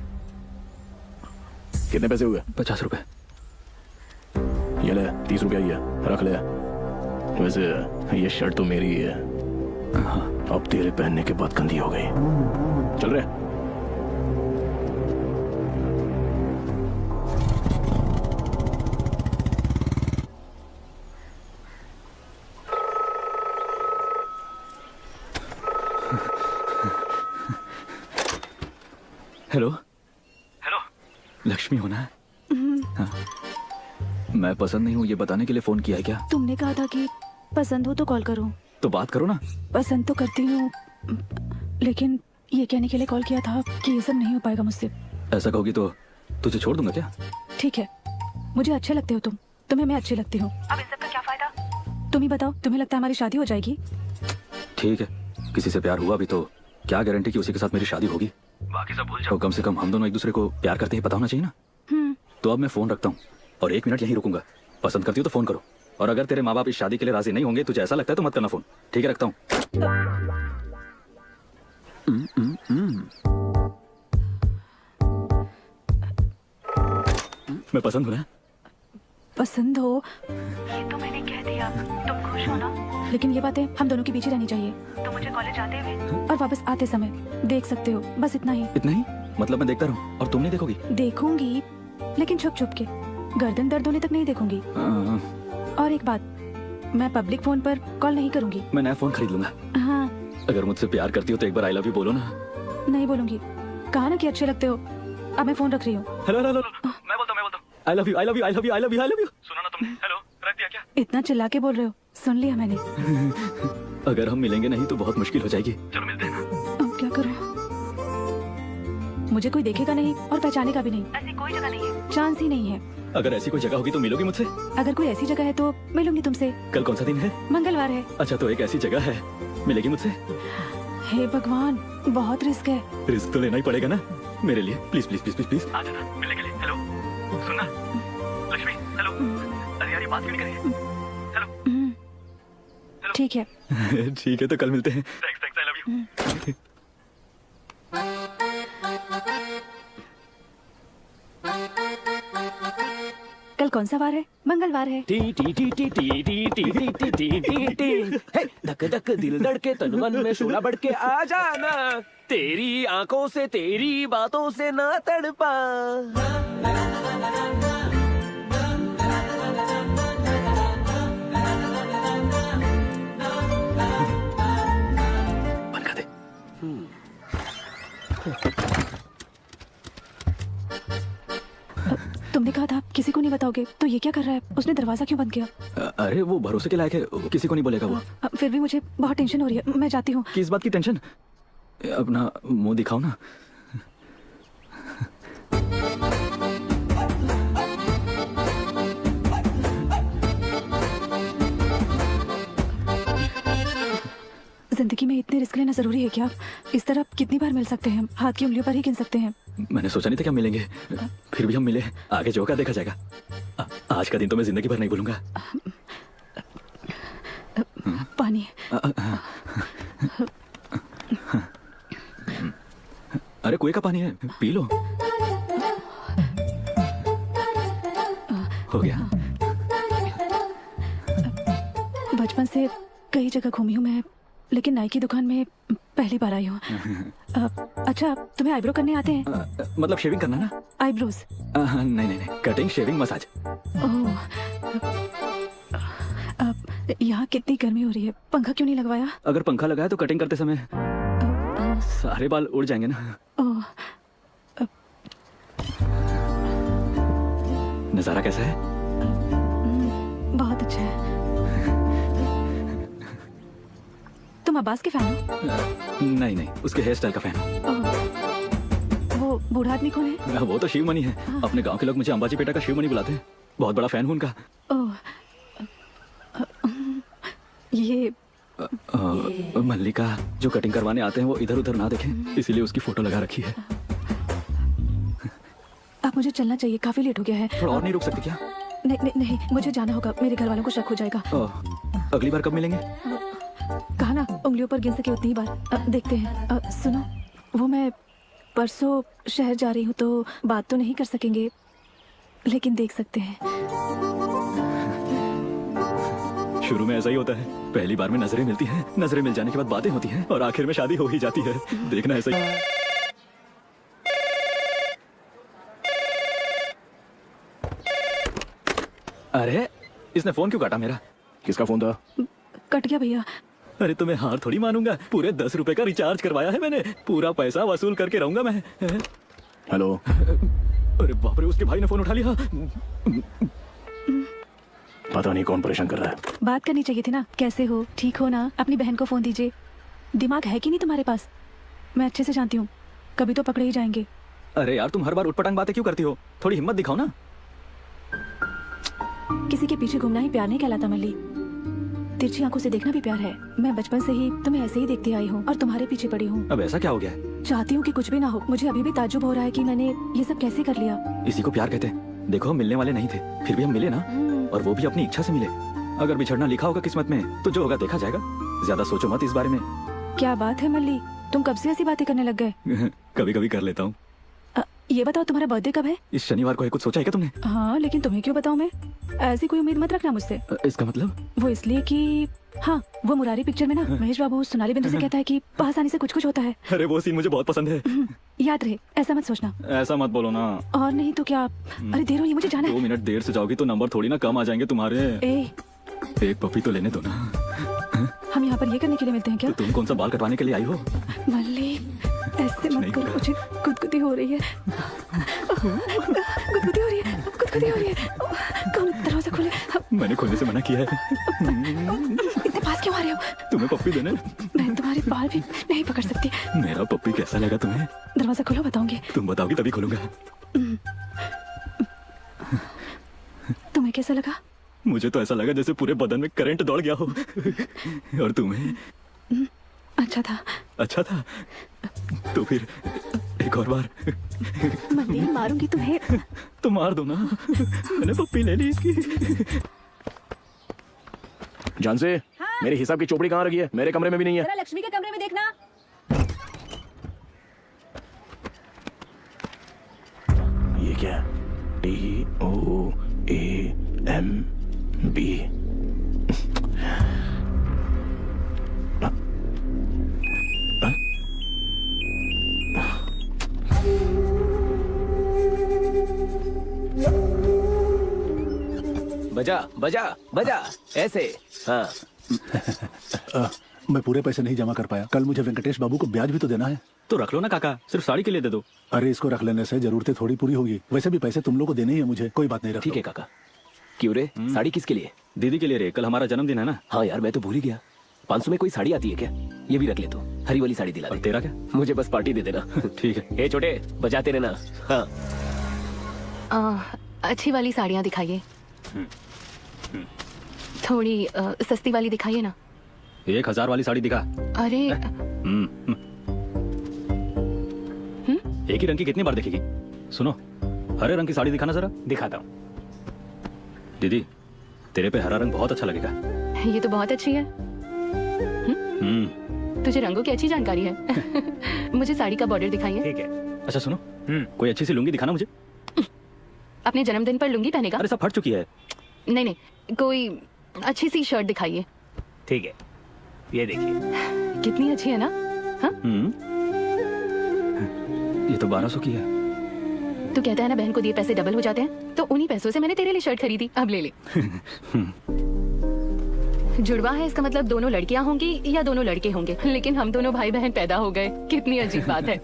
कितने पैसे हुए? 50 रुपए। ये ले 30 रुपया ही है, रख ले। वैसे ये शर्ट तो मेरी ही है। हाँ। अब तेरे पहनने के बाद गंदी हो गई। चल रहे। हेलो हेलो, लक्ष्मी होना है? हाँ। मैं पसंद नहीं हूँ ये बताने के लिए फोन किया है क्या? तुमने कहा था कि पसंद हो तो कॉल करो। तो बात करो ना। पसंद तो करती हूँ, लेकिन ये कहने के लिए कॉल किया था कि ये सब नहीं हो पाएगा मुझसे। ऐसा कहोगी तो तुझे छोड़ दूंगा क्या? ठीक है, मुझे अच्छे लगते हो तुम, तुम्हें मैं अच्छी लगती हूँ। अब इन सब का क्या फायदा? तुम ही बताओ, तुम्हें लगता है हमारी शादी हो जाएगी? ठीक है, किसी से प्यार हुआ भी तो क्या गारंटी कि उसी के साथ मेरी शादी होगी? बाकी सब भूल जाओ। कम से कम हम दोनों एक दूसरे को प्यार करते हैं पता होना चाहिए ना। तो अब मैं फोन रखता हूँ और 1 मिनट यहीं रुकूंगा। पसंद करती हो तो फोन करो, और अगर तेरे माँ बाप इस शादी के लिए राजी नहीं होंगे, तुझे ऐसा लगता है तो मत करना फोन। ठीक है, रखता हूँ। मैं पसंद हूँ ना? पसंद हो ये तो मैंने कह दिया, तुम खुश हो ना? लेकिन ये बातें हम दोनों के बीच ही रहनी चाहिए। तो मुझे कॉलेज आते हुए और वापस आते समय देख सकते हो, बस इतना ही। इतना ही? मतलब मैं देखता रहूं और तुम नहीं देखोगी? देखूंगी, लेकिन छुप छुप के, गर्दन दर्द होने तक नहीं देखूंगी। और एक बात, मैं पब्लिक फोन पर कॉल नहीं करूंगी। मैं नया फोन खरीद लूंगा। हाँ। अगर मुझसे प्यार करती हो तो एक बार आई लव यू बोलो ना। नहीं बोलूंगी, कहा ना कि अच्छे लगते हो। अब मैं फोन रख रही हूँ। हेलो हेलो, मैं बोलता हूँ आई love you I love you I love you I love you I love you. सुना ना तुमने? हेलो, रख दिया क्या? इतना चिल्ला के बोल रहे हो, सुन लिया मैंने। अगर हम मिलेंगे नहीं तो बहुत मुश्किल हो जाएगी। चलो मिलते हैं। अब क्या करूं? मुझे कोई देखेगा नहीं और पहचानेगा भी नहीं। ऐसी कोई जगह नहीं है, चांस ही नहीं है। अगर ऐसी कोई जगह होगी तो मिलोगी मुझसे? अगर कोई ऐसी जगह है तो मिलूंगी तुमसे। कल कौन सा दिन है? मंगलवार है। अच्छा, तो एक ऐसी जगह है, मिलेगी मुझसे? हे भगवान, बहुत रिस्क है। रिस्क तो लेना ही पड़ेगा ना मेरे लिए। Please please please please please आ जाना मिलने के लिए। हेलो, सुनना लक्ष्मी। हेलो, अरे यार ये बात क्यों नहीं कर रही है? हेलो। ठीक है। ठीक है, तो कल मिलते हैं। Thanks, I love you. कल कौन सा वार है? मंगलवार है। टी टी टी टी टी टी टी टी टी टी टी टी। हे धक धक दिल धड़के तन मन में शोला बढ़ के आ जाना, तेरी आंखों से तेरी बातों से ना तड़पा। बंद कर दे। तुमने कहा था किसी को नहीं बताओगे, तो ये क्या कर रहा है? उसने दरवाजा क्यों बंद किया? अरे वो भरोसे के लायक है, किसी को नहीं बोलेगा वो। फिर भी मुझे बहुत टेंशन हो रही है, मैं जाती हूँ। किस बात की टेंशन? अपना मुंह दिखाओ ना। जिंदगी में इतने रिस्क लेना जरूरी है क्या? इस तरह कितनी बार मिल सकते हैं हम? हाथ की उंगलियों पर ही गिन सकते हैं। मैंने सोचा नहीं था कि हम मिलेंगे, फिर भी हम मिले। आगे जो होगा देखा जाएगा। आज का दिन तो मैं जिंदगी भर नहीं भूलूंगा। पानी। अरे कुएं का पानी है, पी लो। हो गया। बचपन से कई जगह घूमी हूँ मैं, लेकिन नाई की दुकान में पहली बार आई हूँ। अच्छा, तुम्हें आईब्रो करने आते हैं? मतलब शेविंग करना ना? आईब्रोज? नहीं नहीं नहीं, कटिंग, शेविंग, मसाज। यहाँ कितनी गर्मी हो रही है, पंखा क्यों नहीं लगवाया? अगर पंखा लगाया तो कटिंग करते समय सारे बाल उड़ जाएंगे ना। नजारा कैसा है? बहुत अच्छा है। तुम अब्बास के फैन हो? नहीं नहीं, उसके हेयर स्टाइल का फैन हूँ। वो बूढ़ा आदमी कौन है? वो तो शिव मनी है। अपने गांव के लोग मुझे अंबाजी पेटा का शिव मनी बुलाते हैं। बहुत बड़ा फैन हूँ उनका। ये मल्लिका जो कटिंग करवाने आते हैं वो इधर उधर ना देखें, इसीलिए उसकी फोटो लगा रखी है। अब मुझे चलना चाहिए, काफी लेट हो गया है। थोड़ा और नहीं रुक सकती क्या? नहीं नहीं नहीं, मुझे जाना होगा, मेरे घर वालों को शक हो जाएगा। अगली बार कब मिलेंगे? कहा ना, उंगलियों पर गिन सके उतनी ही बार। देखते हैं। सुनो, वो मैं परसों शहर जा रही हूँ तो बात तो नहीं कर सकेंगे, लेकिन देख सकते हैं। शुरू में ऐसा ही होता है, पहली बार में नजरें मिलती हैं, नजरें मिल जाने के बाद बातें होती हैं और आखिर में शादी हो ही जाती है। देखना ऐसा ही। अरे इसने फोन क्यों काटा मेरा? किसका फोन था? कट गया भैया। अरे तुम्हें हार थोड़ी मानूंगा, पूरे 10 रुपए का रिचार्ज करवाया है मैंने, पूरा पैसा वसूल करके रहूंगा मैं। हेलो। अरे बाप रे, उसके भाई ने फोन उठा लिया। पता नहीं कौन परेशान कर रहा है। बात करनी चाहिए थी ना, कैसे हो, ठीक हो ना? अपनी बहन को फोन दीजिए। दिमाग है कि नहीं तुम्हारे पास? मैं अच्छे से जानती हूँ, कभी तो पकड़े ही जाएंगे। अरे यार, तुम हर बार उटपटांग बातें क्यों करती हो? थोड़ी हिम्मत दिखाओ ना। किसी के पीछे घूमना ही प्यार नहीं कहलाता मल्ली, तिरछी आंखों से देखना भी प्यार है। मैं बचपन से ही तुम्हें ऐसे ही देखती आई हूँ और तुम्हारे पीछे पड़ी हूँ। अब ऐसा क्या हो गया? चाहती हूँ कि कुछ भी ना हो। मुझे अभी भी ताज्जुब हो रहा है कि मैंने ये सब कैसे कर लिया। इसी को प्यार कहते हैं। देखो, हम मिलने वाले नहीं थे, फिर भी हम मिले ना, और वो भी अपनी इच्छा से मिले। अगर बिछड़ना लिखा होगा किस्मत में तो जो होगा देखा जाएगा। ज्यादा सोचो मत इस बारे में। क्या बात है मल्ली, तुम कब से ऐसी बातें करने लग गए? कभी कभी कर लेता हूँ। ये बताओ, तुम्हारा बर्थडे कब है? इस शनिवार को है। कुछ सोचा है क्या तुमने? हाँ, लेकिन तुम्हें क्यों बताऊं मैं? ऐसी कोई उम्मीद मत रखना मुझसे। इसका मतलब? वो इसलिए कि हाँ, वो मुरारी पिक्चर में ना महेश बाबू सोनाली बिंदु से कहता है कि आसानी से कुछ कुछ होता है। अरे वो सीन मुझे बहुत पसंद है। याद रहे, ऐसा मत सोचना। ऐसा मत बोलो ना। और नहीं तो क्या? अरे देर हो रही, मुझे जाना है। 2 मिनट देर से जाओगी तो नंबर थोड़ी ना कम आ जाएंगे तुम्हारे। एक पप्पी तो लेने दो ना। हम यहाँ पर ये करने के लिए मिलते हैं क्या? तो तुम कौन सा बाल कटवाने के लिए आई हो? मल्ली, ऐसे मत करो, मुझे गुदगुदी हो रही है। गुदगुदी हो रही है, गुदगुदी हो रही है। कौन? दरवाजा खोले। मैंने खोलने से मना किया है। इतने पास क्यों आ रहे हो? तुम्हें पप्पी देने? मैं तुम्हारे बाल भी नहीं पकड़ सकती। मेरा पप्पी कैसा लगा तुम्हें? दरवाजा खोलो, बताऊंगी। तुम बताओगी तभी खोलूंगा। तुम्हें कैसा लगा? मुझे तो ऐसा लगा जैसे पूरे बदन में करंट दौड़ गया हो। और तुम्हें? अच्छा था। अच्छा था? तो फिर एक और बार। मल्ली, मारूंगी तुम्हें। तो मार दो ना, मैंने पप्पी ले ली इसकी। जान से मेरे हिसाब की चोपड़ी कहाँ रखी है? मेरे कमरे में भी नहीं है। लक्ष्मी के कमरे में देखना। ये क्या? TOAMB। बजा बजा बजा ऐसे। हाँ। मैं पूरे पैसे नहीं जमा कर पाया। कल मुझे वेंकटेश बाबू को ब्याज भी तो देना है। तो रख लो ना काका, सिर्फ साड़ी के लिए दे दो। अरे इसको रख लेने से जरूरतें थोड़ी पूरी होगी। वैसे भी पैसे तुम लोग को देने ही है मुझे। कोई बात नहीं, रख ठीक है काका। क्यों रे, साड़ी किसके लिए? दीदी के लिए रे, कल हमारा जन्मदिन है ना। हाँ यार, मैं तो भूल ही गया। 500 में कोई साड़ी आती है क्या? ये भी रख ले, तो हरी वाली साड़ी दिला दे। तेरा क्या? मुझे बस पार्टी दे देना। ठीक है। ए छोटे, बजाते रहना। हाँ। अच्छी वाली साड़ियाँ दिखाइए। थोड़ी सस्ती वाली दिखाइए ना। 1000 वाली साड़ी दिखा। अरे एक ही रंग की कितनी बार देखेगी? सुनो, हरे रंग की साड़ी दिखाना जरा। दिखाता हूँ। दीदी, तेरे पे हरा रंग बहुत अच्छा लगेगा। ये तो बहुत अच्छी है। तुझे रंगों की अच्छी जानकारी है। मुझे साड़ी का बॉर्डर दिखाइए। ठीक है। अच्छा सुनो, कोई अच्छी सी लुंगी दिखाना मुझे। अपने जन्मदिन पर लुंगी पहनेगा? अरे सब फट चुकी है। नहीं नहीं, कोई अच्छी सी शर्ट दिखाइए। ठीक है, ये देखिए। कितनी अच्छी है ना? हाँ? ये तो 1200 की है। तू कहता है ना बहन को दिए पैसे डबल हो जाते हैं, तो उन्हीं पैसों से मैंने तेरे लिए शर्ट खरीदी। अब ले ले। जुड़वा है, इसका मतलब दोनों लड़कियां होंगी या दोनों लड़के होंगे, लेकिन हम दोनों भाई बहन पैदा हो गए। कितनी अजीब बात है।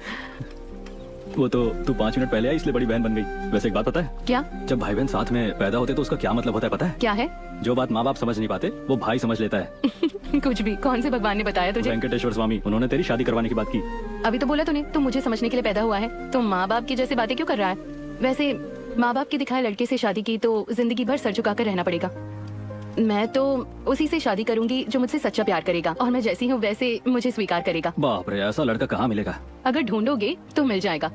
वो तो तू 5 मिनट पहले आई इसलिए बड़ी बहन बन गई। वैसे एक बात पता है क्या? जब भाई बहन साथ में पैदा होते तो उसका क्या मतलब होता है पता है? क्या है? जो बात माँ बाप समझ नहीं पाते वो भाई समझ लेता है। कुछ भी। कौन से भगवान ने बताया तुझे? वेंकटेश्वर स्वामी, उन्होंने तेरी शादी करवाने की बात की। अभी तो बोला तूने, तू मुझे समझने के लिए पैदा हुआ है, तो माँ बाप की जैसे बातें क्यों कर रहा है? वैसे माँ बाप के दिखाए लड़के से शादी की तो जिंदगी भर सर झुकाकर रहना पड़ेगा। मैं तो उसी से शादी करूंगी जो मुझसे सच्चा प्यार करेगा, और मैं जैसी हूँ वैसे मुझे स्वीकार करेगा। बाप रे, ऐसा लड़का कहाँ मिलेगा? अगर ढूंढोगे तो मिल जाएगा।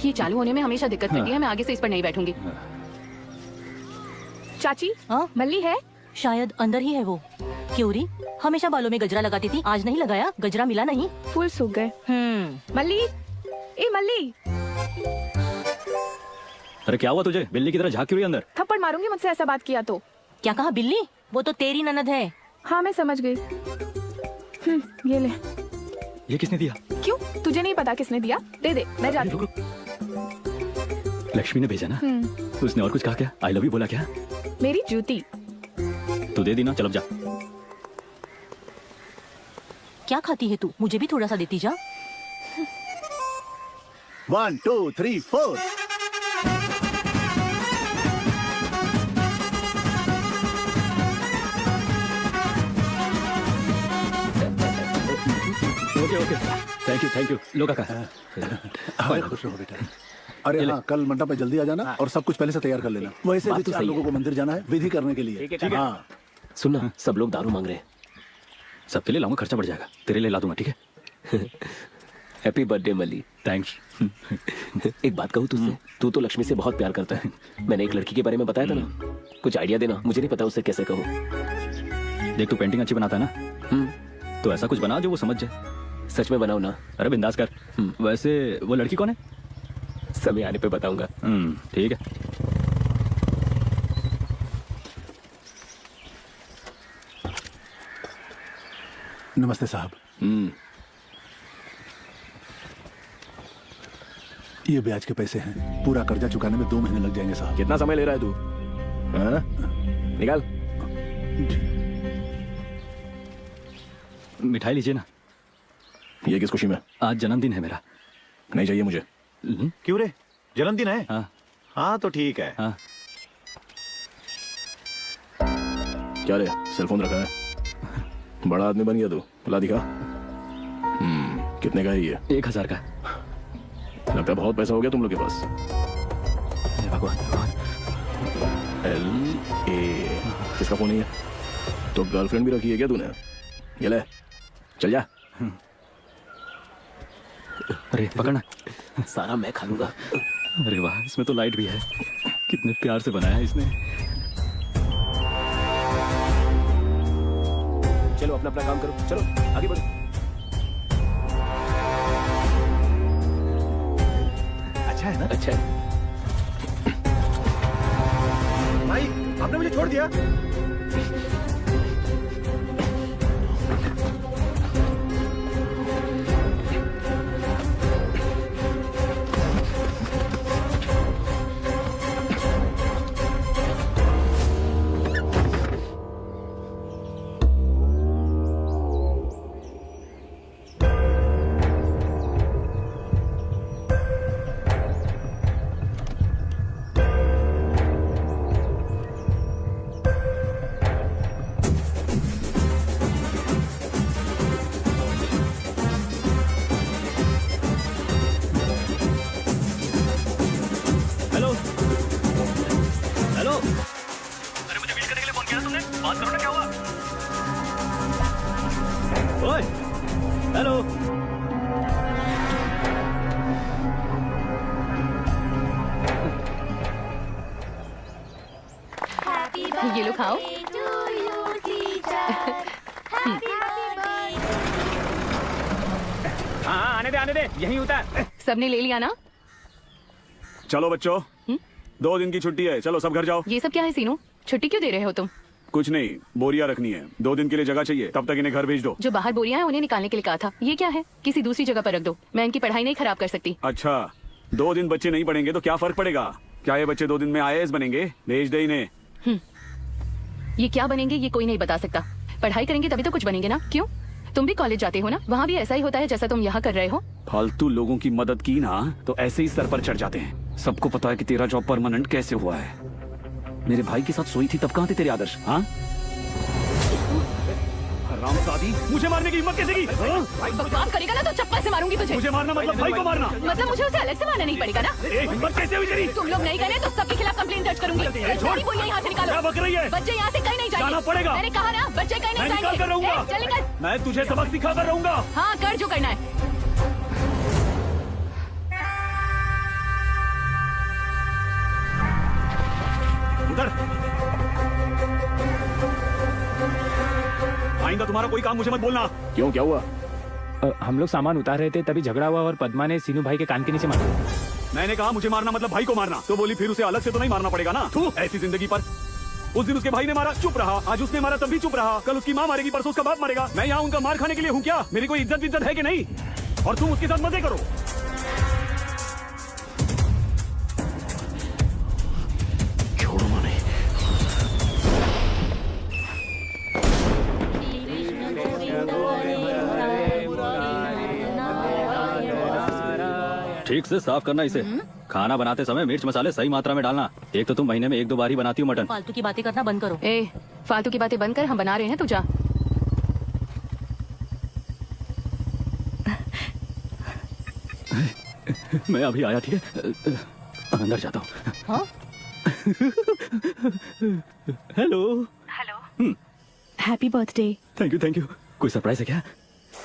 ये चालू होने में हमेशा दिक्कत करती है। मैं आगे से इस पर नहीं बैठूंगी। चाची हाँ मल्ली है? शायद अंदर ही है वो। क्यों री? हमेशा बालों में गजरा लगाती थी, आज नहीं लगाया? गजरा मिला नहीं? फूल सूख गए। मल्ली, ए मल्ली। अरे क्या हुआ तुझे? बिल्ली की तरह झांक क्यों रही है अंदर? थप्पड़ मारूंगी मुझसे ऐसा बात किया तो। क्या कहा बिल्ली? वो तो तेरी ननद है। हाँ मैं समझ गई। ये ले। ये किसने दिया? क्यों तुझे नहीं पता किसने दिया? दे दे मैं जाती हूँ। लक्ष्मी ने भेजा ना? उसने और कुछ कहा क्या? आई लव यू बोला क्या? मेरी जूती। तू दे दी ना, चल अब जा। क्या खाती है तू? मुझे भी थोड़ा सा देती जा। 1 2 3 4। ओके थैंक यू लो काका। खुश रहो बेटा। अरे हाँ, कल मंडप में जल्दी आ जाना और सब कुछ पहले से तैयार कर लेना। वैसे भी तो 4 लोगों को मंदिर जाना है विधि करने के लिए। ठीक है। हाँ सुनना, सब लोग दारू मांग रहे हैं। सबके लिए लाऊंगा, खर्चा बढ़ जाएगा। तेरे लिए ला दूंगा, ठीक है? हैप्पी बर्थडे मल्ली। थैंक्स। एक बात कहूँ तुझसे, तू तो लक्ष्मी से बहुत प्यार करता है। मैंने एक लड़की के बारे में बताया था ना, कुछ आइडिया देना, मुझे नहीं पता उससे कैसे कहूँ। देख तू पेंटिंग अच्छी बनाता है ना, तो ऐसा कुछ बना जो वो समझ जाए। सच में बनाओ ना? अरे बिंदास कर। वैसे वो लड़की कौन है? समय आने पे बताऊंगा। ठीक है। नमस्ते साहब। ये ब्याज के पैसे हैं, पूरा कर्जा चुकाने में 2 महीने लग जाएंगे साहब। कितना समय ले रहा है तू? हाँ? निकाल। मिठाई लीजिए ना। ये किस खुशी में? आज जन्मदिन है मेरा। नहीं चाहिए मुझे। क्यों रे, जन्मदिन है? हाँ हाँ तो ठीक है। हाँ। क्या रे, सेलफोन रखा है? बड़ा आदमी बन गया तू। ला दिखा। कितने का है ये? 1000 का। लगता है बहुत पैसा हो गया तुम लोग के पास। भगवान। LA किसका फोन है? तो गर्लफ्रेंड भी रखी है क्या तूने? ये ले, चल जा। अरे पकड़ना। सारा मैं खा लूंगा। अरे वाह, इसमें तो लाइट भी है। कितने प्यार से बनाया है इसने। चलो अपना अपना काम करो, चलो आगे बढ़ो। अच्छा है ना? अच्छा है। भाई आपने मुझे छोड़ दिया। ये लो खाओ। हाँ आने दे यहीं उतर। सबने ले लिया ना? चलो बच्चों, 2 दिन की छुट्टी है, चलो सब घर जाओ। ये सब क्या है सीनू? छुट्टी क्यों दे रहे हो तुम? कुछ नहीं, बोरियां रखनी है। 2 दिन के लिए जगह चाहिए, तब तक इन्हें घर भेज दो। जो बाहर बोरियां हैं उन्हें निकालने के लिए कहा था। ये क्या है? किसी दूसरी जगह पर रख दो, मैं इनकी पढ़ाई नहीं खराब कर सकती। अच्छा, 2 दिन बच्चे नहीं पढ़ेंगे तो क्या फर्क पड़ेगा? क्या ये बच्चे 2 दिन में IAS बनेंगे? भेज दे इन्हें। ये क्या बनेंगे ये कोई नहीं बता सकता। पढ़ाई करेंगे तभी तो कुछ बनेंगे ना। क्यों? तुम भी कॉलेज जाते हो ना, वहाँ भी ऐसा ही होता है जैसा तुम यहाँ कर रहे हो। फालतू लोगों की मदद की ना तो ऐसे ही सर पर चढ़ जाते हैं। सबको पता है कि तेरा जॉब परमानेंट कैसे हुआ है। मेरे भाई के साथ सोई थी तब कहाँ थे तेरे आदर्श? हाँ हरामजादी, मुझे मारने की हिम्मत कैसे की? बकवास करेगा ना तो चप्पल से मारूंगी तुझे। मुझे मारना मतलब भाई को मारना? मतलब मुझे उसे अलग से मारना नहीं पड़ेगा ना? हिम्मत कैसे हुई तेरी? तुम लोग नहीं गए तो सबके खिलाफ कंप्लेंट दर्ज करूंगी। सारी बोलियां यहाँ से निकालो। क्या बक रही है? बच्चे यहाँ से कहीं नहीं जाएंगे। जाना पड़ेगा। मैंने कहा ना, बच्चे कहीं नहीं मैं निकाल कर रहूंगा। जाएंगे। चल निकल। मैं तुझे सबक सिखा कर रहूंगा। हाँ कर जो करना है। उधर आइंदा तुम्हारा कोई काम मुझे मत बोलना। क्यों, क्या हुआ? हम लोग सामान उतार रहे थे, तभी झगड़ा हुआ और पद्मा ने सीनू भाई के कान के नीचे मारा। मैंने कहा मुझे मारना मतलब भाई को मारना, तो बोली फिर उसे अलग से तो नहीं मारना पड़ेगा ना। तू ऐसी जिंदगी पर। उस दिन उसके भाई ने मारा, चुप रहा। आज उसने मारा, तब भी चुप रहा। कल उसकी माँ मारेगी, परसों उसका बाप मारेगा। मैं यहाँ उनका मार खाने के लिए हूँ क्या? मेरी कोई इज्जत है कि नहीं? और तुम उसके साथ मजे करो। ठीक से साफ करना इसे। खाना बनाते समय मिर्च मसाले सही मात्रा में डालना। एक तो तुम महीने में 1-2 बार ही बनाती हो मटन। फालतू की बातें करना बंद करो। फालतू की बातें बंद कर, हम बना रहे हैं, तू जा। मैं अभी आया, ठीक है? अंदर जाता हूँ। हाँ? Hello. Happy birthday. Thank you. कोई सरप्राइज है क्या?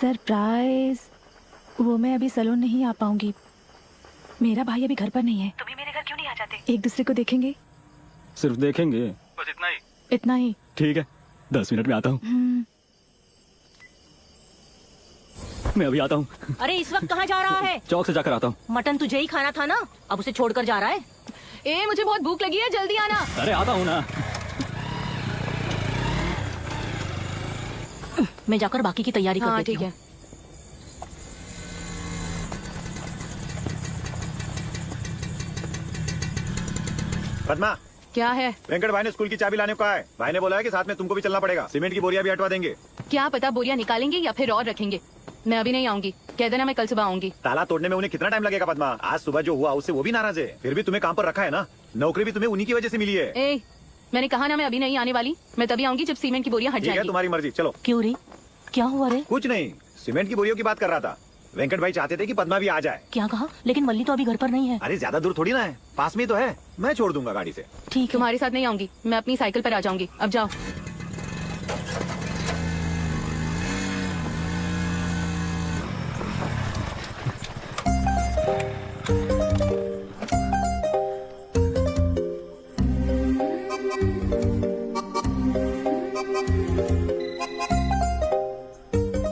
सरप्राइज? वो मैं अभी सैलून नहीं आ पाऊंगी। मेरा भाई अभी घर पर नहीं है। तुम भी मेरे घर क्यों नहीं आ जाते? एक दूसरे को देखेंगे। सिर्फ देखेंगे? बस इतना ही। इतना ही। ठीक है, 10 मिनट में आता हूँ। मैं अभी आता हूँ। अरे इस वक्त कहाँ जा रहा है? चौक से जाकर आता हूँ। मटन तुझे ही खाना था ना, अब उसे छोड़कर जा रहा है। मुझे बहुत भूख लगी है, जल्दी आना। अरे आता हूँ ना। मैं जाकर बाकी की तैयारी कर देती हूँ। ठीक है। पद्मा, क्या है? वेंकट भाई ने स्कूल की चाबी लाने को कहा है। भाई ने बोला है कि साथ में तुमको भी चलना पड़ेगा। सीमेंट की बोरिया भी हटवा देंगे। क्या पता बोरिया निकालेंगे या फिर और रखेंगे। मैं अभी नहीं आऊंगी, कह देना मैं कल सुबह आऊंगी। ताला तोड़ने में उन्हें कितना टाइम लगेगा पद्मा? आज सुबह जो हुआ उससे वो भी नाराज है। फिर भी तुम्हें काम पर रखा है ना। नौकरी भी तुम्हें उन्हीं की वजह से मिली है। मैंने कहा ना मैं अभी नहीं आने वाली। मैं तभी आऊंगी जब सीमेंट की बोरियां हट ठीक है, जाएंगी। तुम्हारी मर्जी, चलो। क्यों रे, क्या हुआ रे? कुछ नहीं, सीमेंट की बोरियों की बात कर रहा था। वेंकट भाई चाहते थे कि पद्मा भी आ जाए। क्या कहा? लेकिन मल्ली तो अभी घर पर नहीं है। अरे ज्यादा दूर थोड़ी ना है, पास में ही तो है। मैं छोड़ दूंगा गाड़ी से। ठीक, तुम्हारे साथ नहीं आऊंगी, मैं अपनी साइकिल पर आ जाऊंगी। अब जाओ।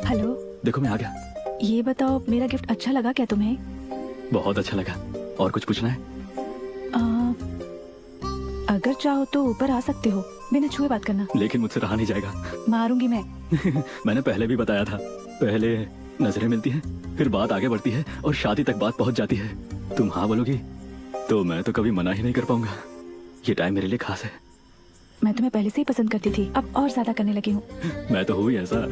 हेलो। देखो मैं आ गया। ये बताओ, मेरा गिफ्ट अच्छा लगा क्या तुम्हें? बहुत अच्छा लगा। और कुछ पूछना है? अगर चाहो तो ऊपर आ सकते हो, बिना छुए बात करना। लेकिन मुझसे रहा नहीं जाएगा। मारूंगी मैं। मैंने पहले भी बताया था, पहले नजरें मिलती हैं, फिर बात आगे बढ़ती है और शादी तक बात पहुंच जाती है। तुम हाँ बोलोगी तो मैं तो कभी मना ही नहीं कर पाऊंगा। ये टाइम मेरे लिए खास है। मैं तुम्हें पहले से ही पसंद करती थी, अब और ज्यादा करने लगी हूँ। मैं तो हूँ ही ऐसा।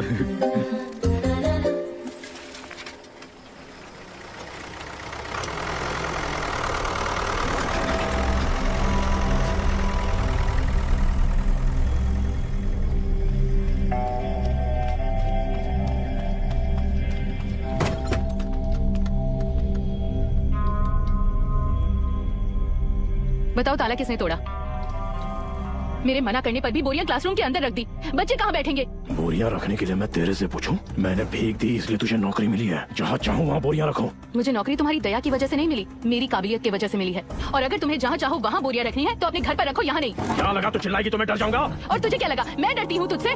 बताओ ताला किसने तोड़ा? मेरे मना करने पर भी बोरियां क्लासरूम के अंदर रख दी। बच्चे कहाँ बैठेंगे? बोरियां रखने के लिए मैं तेरे से पूछूं? मैंने भीख दी इसलिए तुझे नौकरी मिली है। जहाँ चाहूँ वहाँ बोरियां रखो। मुझे नौकरी तुम्हारी दया की वजह से नहीं मिली, मेरी काबिलियत की वजह से मिली है। और अगर तुम्हें जहाँ चाहो वहाँ बोरियां रखनी है तो अपने घर पर रखो, यहाँ नहीं। क्या लगा तू चिल्लाएगी तो मैं डर जाऊंगा? और तुझे क्या लगा मैं डरती हूँ तुझसे?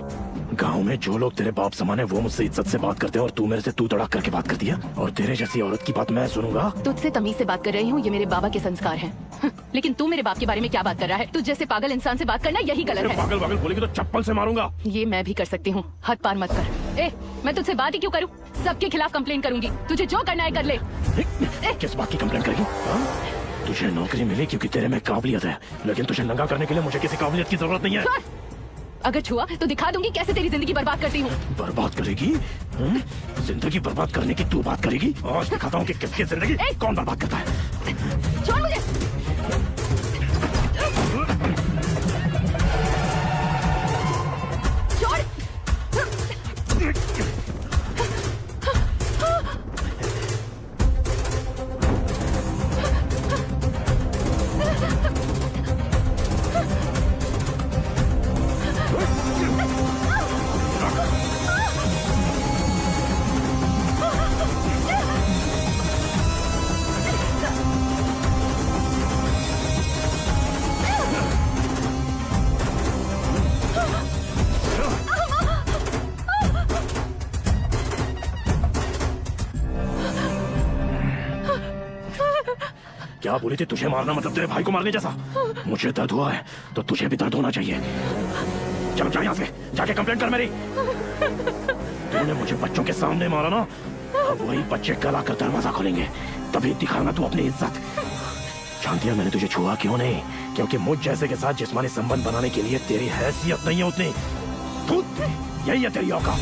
गांव में जो लोग तेरे बाप समान है वो मुझसे इज्जत से बात करते हैं और तू मेरे से तू तड़ाक करके बात करती है। और तेरे जैसी औरत की बात मैं सुनूंगा? तुझसे तमीज से बात कर रही हूँ, ये मेरे बाबा के संस्कार हैं। लेकिन तू मेरे बाप के बारे में क्या बात कर रहा है? तुझ जैसे पागल इंसान से बात करना यही गलत है। पागल पागल बोलेगी तो चप्पल से मारूंगा। ये मैं भी कर सकती हूँ, हद पार मत कर। मैं तुझसे बात ही क्यों करूँ? सबके खिलाफ कंप्लेन करूंगी। तुझे जो करना है कर ले। किस बात की कंप्लेन करेगी? तुझे नौकरी मिली क्योंकि तेरे में काबिलियत है, लेकिन तुझे नंगा करने के लिए मुझे किसी काबिलियत की जरूरत नहीं है। अगर छुआ तो दिखा दूंगी कैसे तेरी जिंदगी बर्बाद करती हूँ। बर्बाद करेगी? जिंदगी बर्बाद करने की तू बात करेगी? आज दिखाता हूँ कि किसकी जिंदगी कौन बर्बाद करता है। छोड़ मुझे। छोड़। क्या बोली थी? तुझे मारना मतलब तेरे भाई को मारने जैसा? मुझे दर्द हुआ है तो तुझे भी दर्द होना चाहिए। चलो जा यहाँ से, जाके कंप्लेंट कर मेरी। तूने मुझे बच्चों के सामने मारा ना, अब वही बच्चे गला कर दरवाजा खोलेंगे, तभी दिखाना तू अपनी इज्जत। जानती है मैंने तुझे छुआ क्यों नहीं? क्योंकि मुझ जैसे के साथ जिस्मानी संबंध बनाने के लिए तेरी हैसियत नहीं है उतनी। यही है तेरी औकात।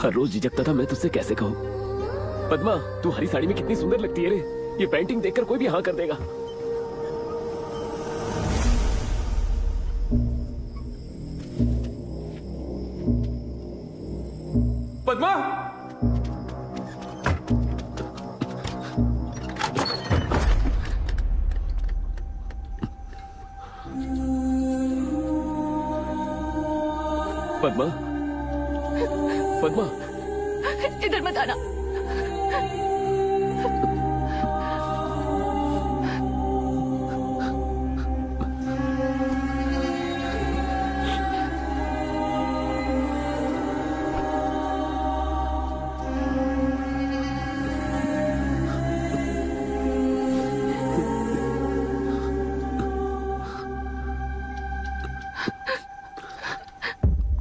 हर रोज झिझकता था मैं तुझसे कैसे कहूँ। पद्मा, तू हरी साड़ी में कितनी सुंदर लगती है रे। ये पेंटिंग देखकर कोई भी हाँ कर देगा। पद्मा, पद्मा, पद्मा, इधर मत आना।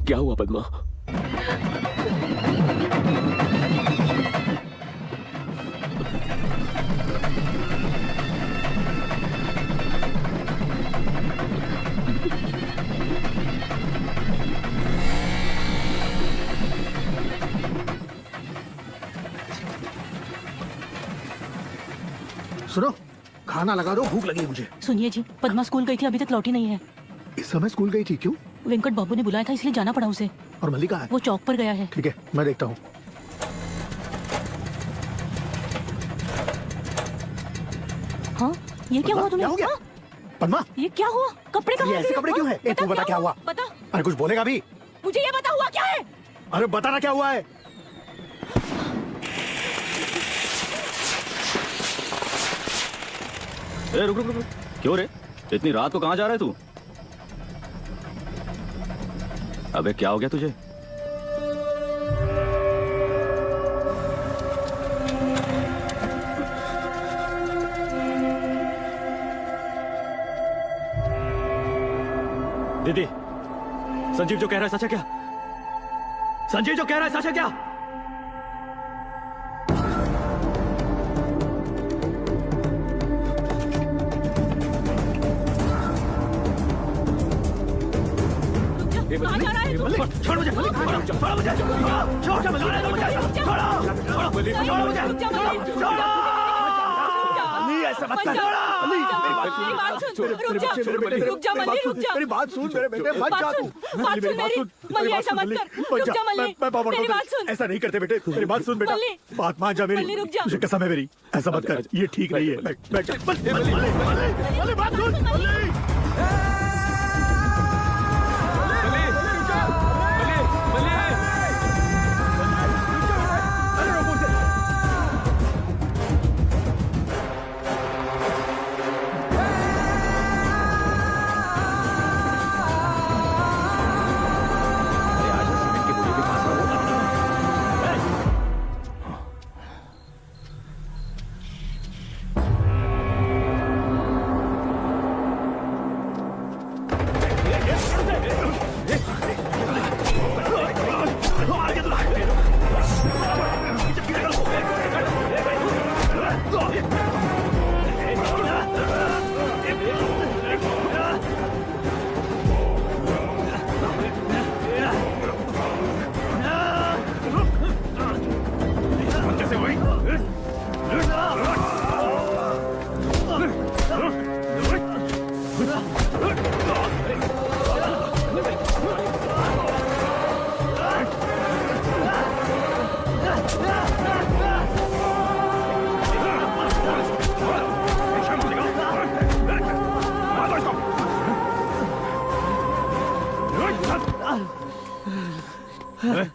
क्या हुआ पद्मा? सुनो, खाना लगा दो, भूख लगी है मुझे। सुनिए जी, पद्मा स्कूल गई थी, अभी तक लौटी नहीं है। इस समय स्कूल गई थी? क्यों? वेंकट बाबू ने बुलाया था इसलिए जाना पड़ा उसे। और मल्लिका है? वो चौक पर गया है। ठीक है, मैं देखता हूँ। हाँ, ये क्या हुआ तुम्हें? क्या हो गया? पद्मा, ये क्या हुआ? कपड़े कहाँ ये ऐसे कपड़े क्यों है? तू बता क्या हुआ? बता। अरे कुछ बोलेगा भी? मुझे ये बता हुआ क्या है? अरे बताना क्या हुआ है? रुक रुक रुक, क्यों रे? इतनी रात को कहाँ जा रहा है तू? अबे क्या हो गया तुझे? दीदी, संजीव जो कह रहा है सच है क्या? संजीव जो कह रहा है सच है क्या? छोड़ मुझे, छोड़ मुझे, छोड़ मुझे, ऐसा मत कर। मेरी बात सुन मेरे बेटे, मत जा तू। ऐसा नहीं करते बेटे, मेरी बात सुन बेटा, बात मान जा मेरी, तुझे कसम है मेरी, ऐसा मत कर, ये ठीक नहीं है। बात सुन।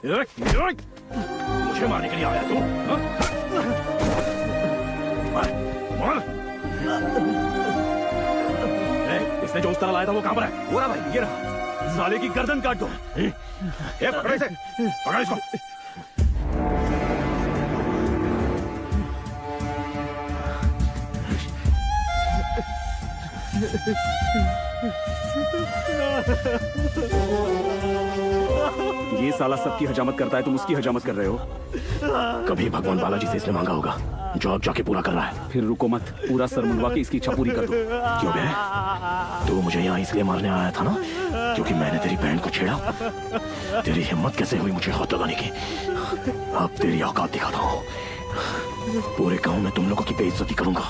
मुझे मारने के लिए आया तू? इसने जो उस तरह लाया था वो कहां पर है? वो रहा भाई, ये रहा। साले की गर्दन काट दो। पकड़ो इसे, पकड़ो इसको। ये साला सबकी हजामत करता है, तुम उसकी हजामत कर रहे हो। कभी भगवान बालाजी से इसने मांगा होगा, जो अब जाके पूरा कर रहा है। फिर रुको मत, पूरा सर मुंडवा के इसकी इच्छा पूरी कर दो। क्यों बे? तू मुझे यहाँ इसलिए मारने आया था ना, क्योंकि मैंने तेरी बहन को छेड़ा। तेरी हिम्मत कैसे हुई मुझे हाथ लगाने की? अब तेरी औकात दिखाता हूँ। पूरे गांव में तुम लोगों की बेइज्जती करूंगा।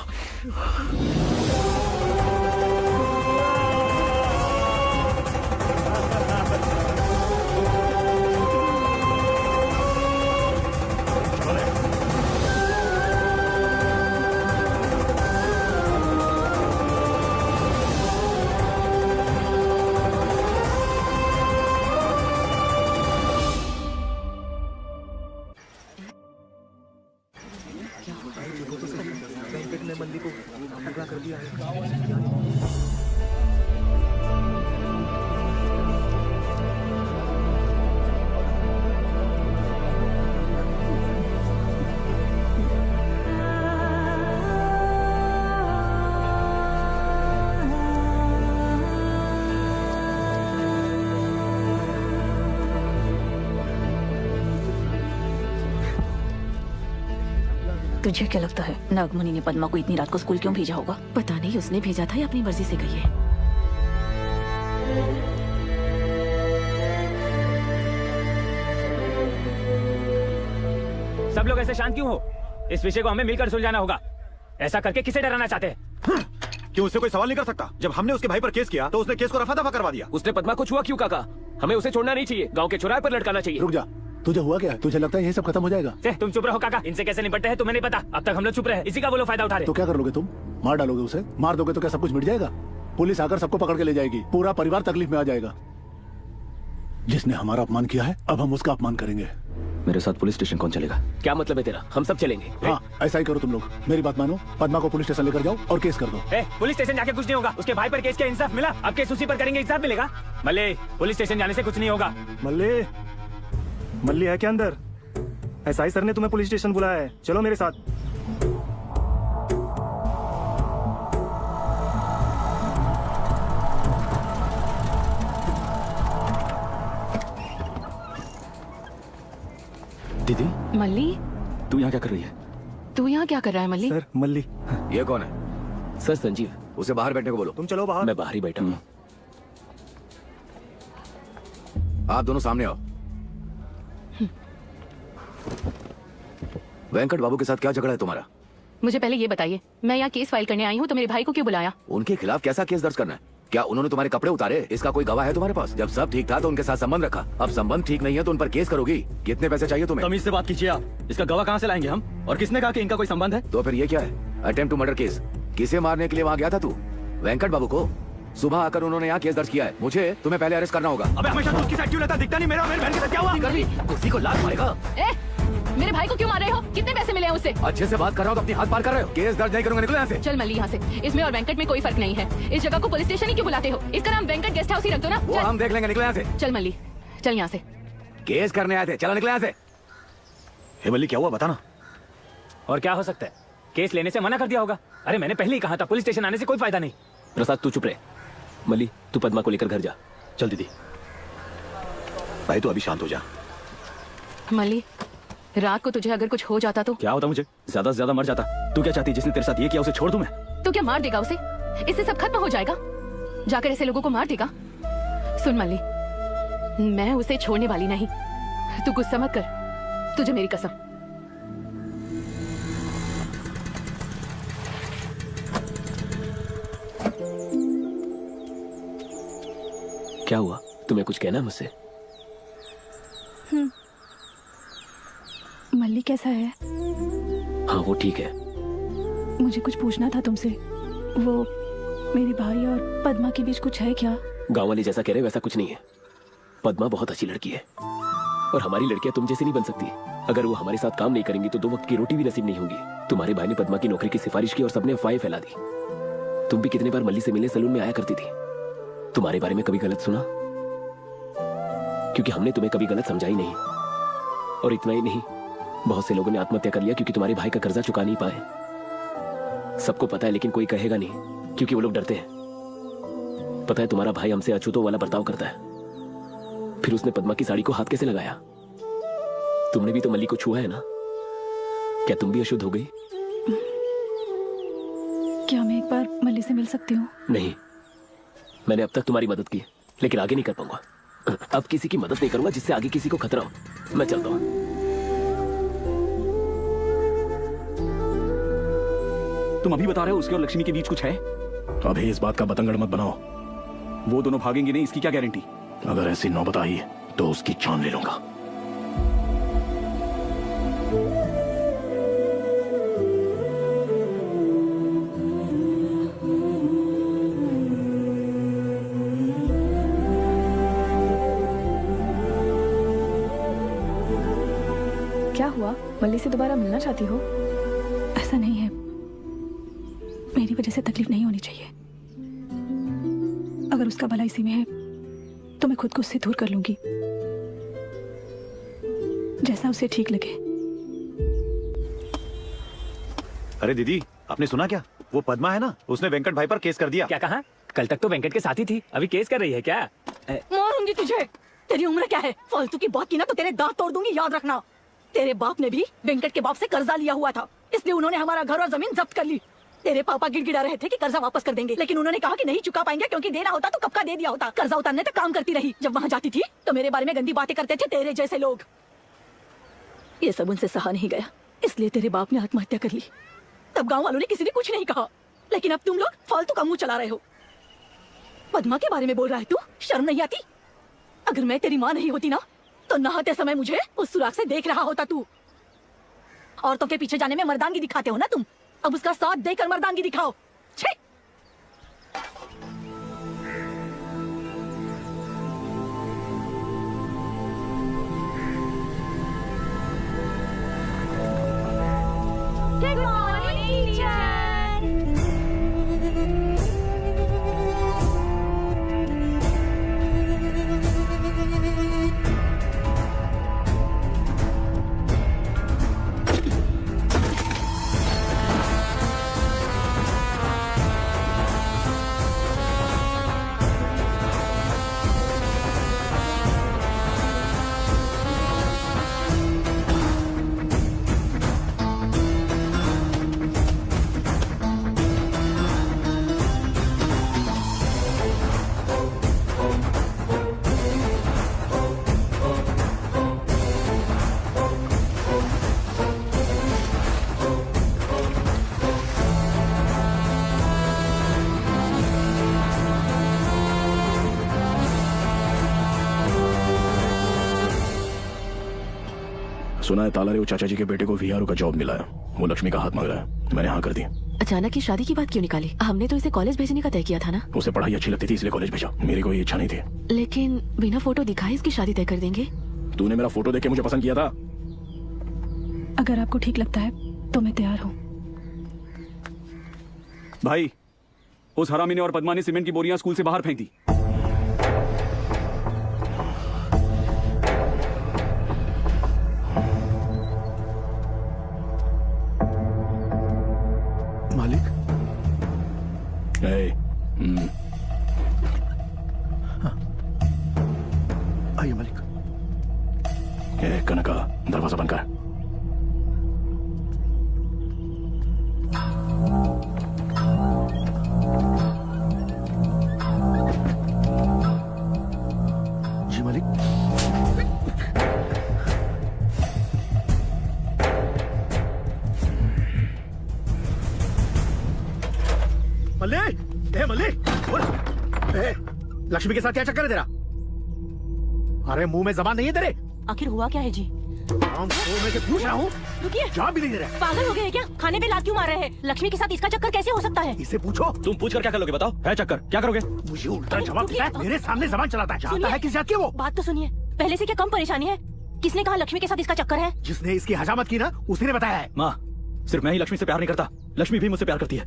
तुझे क्या लगता है नागमणि ने पद्मा को इतनी रात को स्कूल क्यों भेजा होगा? पता नहीं, उसने भेजा था या अपनी मर्जी से गई है। सब लोग ऐसे शांत क्यों हो? इस विषय को हमें मिलकर सुलझाना होगा। ऐसा करके किसे डराना चाहते हैं? क्यों उससे कोई सवाल नहीं कर सकता? जब हमने उसके भाई पर केस किया तो उसने केस को रफा दफा करवा दिया। उसने पद्मा को छुआ क्यों काका? हमें उसे छोड़ना नहीं चाहिए, गांव के चौराहे पर लटकाना चाहिए। रुक जा, तुझे हुआ क्या? तुझे लगता है ये सब खत्म हो जाएगा? तुम चुप रहो काका, इनसे कैसे निपटते हैं तुम्हें नहीं पता। अब तक हम लोग चुप रहे, इसी का वो लोग फायदा उठा रहे। तो क्या कर लोगे तुम? मार डालोगे उसे? मार दोगे तो क्या सब कुछ मिट जाएगा? पुलिस आकर सबको पकड़ के ले जाएगी, पूरा परिवार तकलीफ में आ जाएगा। जिसने हमारा अपमान किया है, अब हम उसका अपमान करेंगे। मेरे साथ पुलिस स्टेशन कौन चलेगा? क्या मतलब है तेरा? हम सब चलेंगे। हाँ, ऐसा ही करो तुम लोग। मेरी बात मानो, पद्मा को पुलिस स्टेशन लेकर जाओ और केस कर दो। पुलिस स्टेशन जाके कुछ नहीं होगा। उसके भाई पर केस किया, इंसाफ मिला। अब केस उसी पर करेंगे, इंसाफ मिलेगा। मल्ले, पुलिस स्टेशन जाने से कुछ नहीं होगा। मल्ली है क्या अंदर? एसआई सर ने तुम्हें पुलिस स्टेशन बुलाया है, चलो मेरे साथ। दीदी, मल्ली, तू यहाँ क्या कर रही है? तू यहाँ क्या कर रहा है मल्ली? सर, मल्ली। ये कौन है? सर संजीव। उसे बाहर बैठने को बोलो। तुम चलो बाहर। मैं बाहर ही बैठा हूँ। आप दोनों सामने आओ। वेंकट बाबू के साथ क्या झगड़ा है तुम्हारा? मुझे पहले ये बताइए, मैं यहाँ केस फाइल करने आई हूँ तो मेरे भाई को क्यों बुलाया? उनके खिलाफ कैसा केस दर्ज करना है? क्या उन्होंने तुम्हारे कपड़े उतारे? इसका कोई गवाह है तुम्हारे पास? जब सब ठीक था तो उनके साथ संबंध रखा, अब संबंध ठीक नहीं है तो उन पर केस करोगी। कितने पैसे चाहिए तुम्हें? तमीज से बात कीजिए आप। इसका गवाह कहाँ से लाएंगे हम? और किसने कहा कि इनका कोई संबंध है? तो फिर ये क्या है? Attempt to murder case. किसे मारने के लिए वहाँ गया था तू? वेंकट बाबू को? सुबह आकर उन्होंने यहाँ केस दर्ज किया है। मुझे तुम्हें पहले अरेस्ट करना होगा। अबे हमेशा उसकी साइड क्यों लेता? दिखता नहीं मेरा, मेरी बहन के साथ क्या हुआ? उसी को लात मारेगा। मेरे भाई को क्यों मार रहे हो? कितने पैसे मिले हैं उससे? अच्छे से बात कर रहा हूँ तो अपनी हाथ पार कर रहे हो। केस दर्ज नहीं करूंगा, निकलो यहाँ से। चल मल्ली यहाँ से। इसमें और वेंकट में कोई फर्क नहीं है। इस जगह को पुलिस स्टेशन ही क्यों बुलाते हो? इसका नाम वेंकट गेस्ट हाउस ही रख दो ना। वो हम देख लेंगे, निकलो यहाँ से। चल मल्ली, चल यहाँ से। केस करने आए थे, चलो निकलो यहाँ से। हे मल्ली, क्या हुआ बता ना। और क्या हो सकता है? केस लेने से मना कर दिया होगा। अरे मैंने पहले ही कहा था, पुलिस स्टेशन आने से कोई फायदा नहीं। प्रसाद तू चुप रहे। मल्ली, तू पद्मा को लेकर घर जा। चल दीदी। भाई तू अभी शांत हो जा। मल्ली, रात को तुझे अगर कुछ हो जाता तो? क्या होता मुझे? ज्यादा से ज्यादा मर जाता। तू क्या चाहती? जिसने तेरे साथ ये किया उसे छोड़ दूं मैं? तो क्या मार देगा उसे? इससे सब खत्म हो जाएगा? जाकर ऐसे लोगों को मार देगा? सुन मल्ली, मैं उसे छोड़ने वाली नहीं। तू गुस्सा मत कर, तुझे मेरी कसम। क्या हुआ? तुम्हें कुछ कहना है मुझसे? मल्ली कैसा है? हाँ वो ठीक है। मुझे कुछ पूछना था तुमसे। वो मेरे भाई और पद्मा के बीच कुछ है क्या? गांव वाले जैसा कह रहे वैसा कुछ नहीं है। पद्मा बहुत अच्छी लड़की है। और हमारी लड़कियां तुम जैसी नहीं बन सकती। अगर वो हमारे साथ काम नहीं करेंगी तो 2 वक्त की रोटी भी नसीब नहीं होगी। तुम्हारे भाई ने पद्मा की नौकरी की सिफारिश की और सबने अफवाहें फैला दी। तुम भी कितने बार मल्ली से मिलने सैलून में आया करती थी। तुम्हारे बारे में कभी गलत सुना? क्योंकि हमने तुम्हें कभी गलत समझा ही नहीं। और इतना ही नहीं, बहुत से लोगों ने आत्महत्या कर लिया क्योंकि तुम्हारे भाई का कर्जा चुका नहीं पाए। सबको पता है लेकिन कोई कहेगा नहीं क्योंकि वो लोग डरते हैं। पता है तुम्हारा भाई हमसे अछूतों वाला बर्ताव करता है। फिर उसने पद्मा की साड़ी को हाथ कैसे लगाया? तुमने भी तो मल्ली को छुआ है ना? क्या तुम भी अशुद्ध हो गई? क्या मैं एक बार मल्ली से मिल सकती हूँ? नहीं, मैंने अब तक तुम्हारी मदद की लेकिन आगे नहीं कर पाऊंगा। अब किसी की मदद नहीं करूंगा जिससे आगे किसी को खतरा हो। मैं चलता हूँ। तुम अभी बता रहे हो उसके और लक्ष्मी के बीच कुछ है? अभी इस बात का बतंगड़ मत बनाओ। वो दोनों भागेंगे नहीं, इसकी क्या गारंटी? अगर ऐसी नौबत आई तो उसकी जान ले लूंगा। क्या हुआ? मल्ली से दोबारा मिलना चाहती हो? ऐसा नहीं है, मेरी वजह से तकलीफ नहीं होनी चाहिए। अगर उसका भला इसी में है तो मैं खुद को उससे दूर कर लूंगी, जैसा उसे ठीक लगे। अरे दीदी, आपने सुना क्या? वो पद्मा है ना, उसने वेंकट भाई पर केस कर दिया। क्या कहा? कल तक तो वेंकट के साथ ही थी, अभी केस कर रही है क्या? मारूंगी तुझे। तेरी उम्र क्या है? फालतू की बात की ना तो तेरे दांत तोड़ दूंगी, याद रखना। तेरे बाप ने भी वेंकट के बाप से कर्जा लिया हुआ था, इसलिए उन्होंने हमारा घर और जमीन जब्त कर ली। तेरे पापा गिड़गिड़ा रहे थे कि कर्जा वापस कर देंगे, लेकिन उन्होंने कहा कि नहीं चुका पाएंगे क्योंकि देना होता तो कब का दे दिया होता। कर्जा उतारने तक काम करती रही। जब वहाँ जाती थी तो मेरे बारे में गंदी बातें करते थे तेरे जैसे लोग। ये सब उनसे सहा नहीं गया, इसलिए तेरे बाप ने आत्महत्या कर ली। तब गाँव वालों ने किसी ने कुछ नहीं कहा, लेकिन अब तुम लोग फालतू का मुंह चला रहे हो। पद्मा के बारे में बोल रहा है तू? शर्म नहीं आती? अगर मैं तेरी माँ नहीं होती ना तो नहाते समय मुझे उस सुराग से देख रहा होता तू। औरतों के पीछे जाने में मर्दानगी दिखाते हो ना तुम, अब उसका साथ देकर मर्दानगी दिखाओ। छे! Good morning teacher. सुना है तालारे वो चाचा जी के बेटे को वीआरओ का जॉब मिला है। वो लक्ष्मी का हाथ मांग रहा है, मैंने हाँ कर दी। अचानक ही शादी की बात क्यों निकाली? हमने तो इसे कॉलेज भेजने का तय किया था ना। उसे पढ़ाई अच्छी लगती थी इसलिए कॉलेज भेजा, मेरी कोई इच्छा नहीं थी। लेकिन बिना फोटो दिखाए इसकी शादी तय कर देंगे? तूने मेरा फोटो देख के मुझे पसंद किया था। अगर आपको ठीक लगता है तो मैं तैयार हूँ। भाई, उस हरामी ने और पद्मा ने सीमेंट की बोरियां स्कूल से बाहर फेंक दी। मालिक। आइए मालिक। कनका, दरवाजा बंद कर। जी मालिक। मल्ले, ए मल्ले, ए, लक्ष्मी के साथ क्या चक्कर है तेरा? अरे मुंह में जबान नहीं है तेरे? आखिर हुआ क्या है जी? मैं से पूछ रहा हूँ। रुकिए, जवाब भी नहीं दे रहा। पागल हो गए हैं क्या? खाने पे लात क्यों मार रहे हैं? लक्ष्मी के साथ इसका चक्कर कैसे हो सकता है? इसे पूछो। तुम पूछकर क्या कर लोगे? बताओ, है चक्कर, क्या करोगे? मुझे उल्टा जवाब देता है, मेरे सामने जबान चलाता है। जानता है किस जात की है वो? बात तो सुनिए, पहले से क्या कम परेशानी है? किसने कहा लक्ष्मी के साथ इसका चक्कर है? जिसने इसकी हजामत की ना उसी ने बताया है। माँ, सिर्फ मैं ही लक्ष्मी से प्यार नहीं करता, लक्ष्मी भी मुझसे प्यार करती है।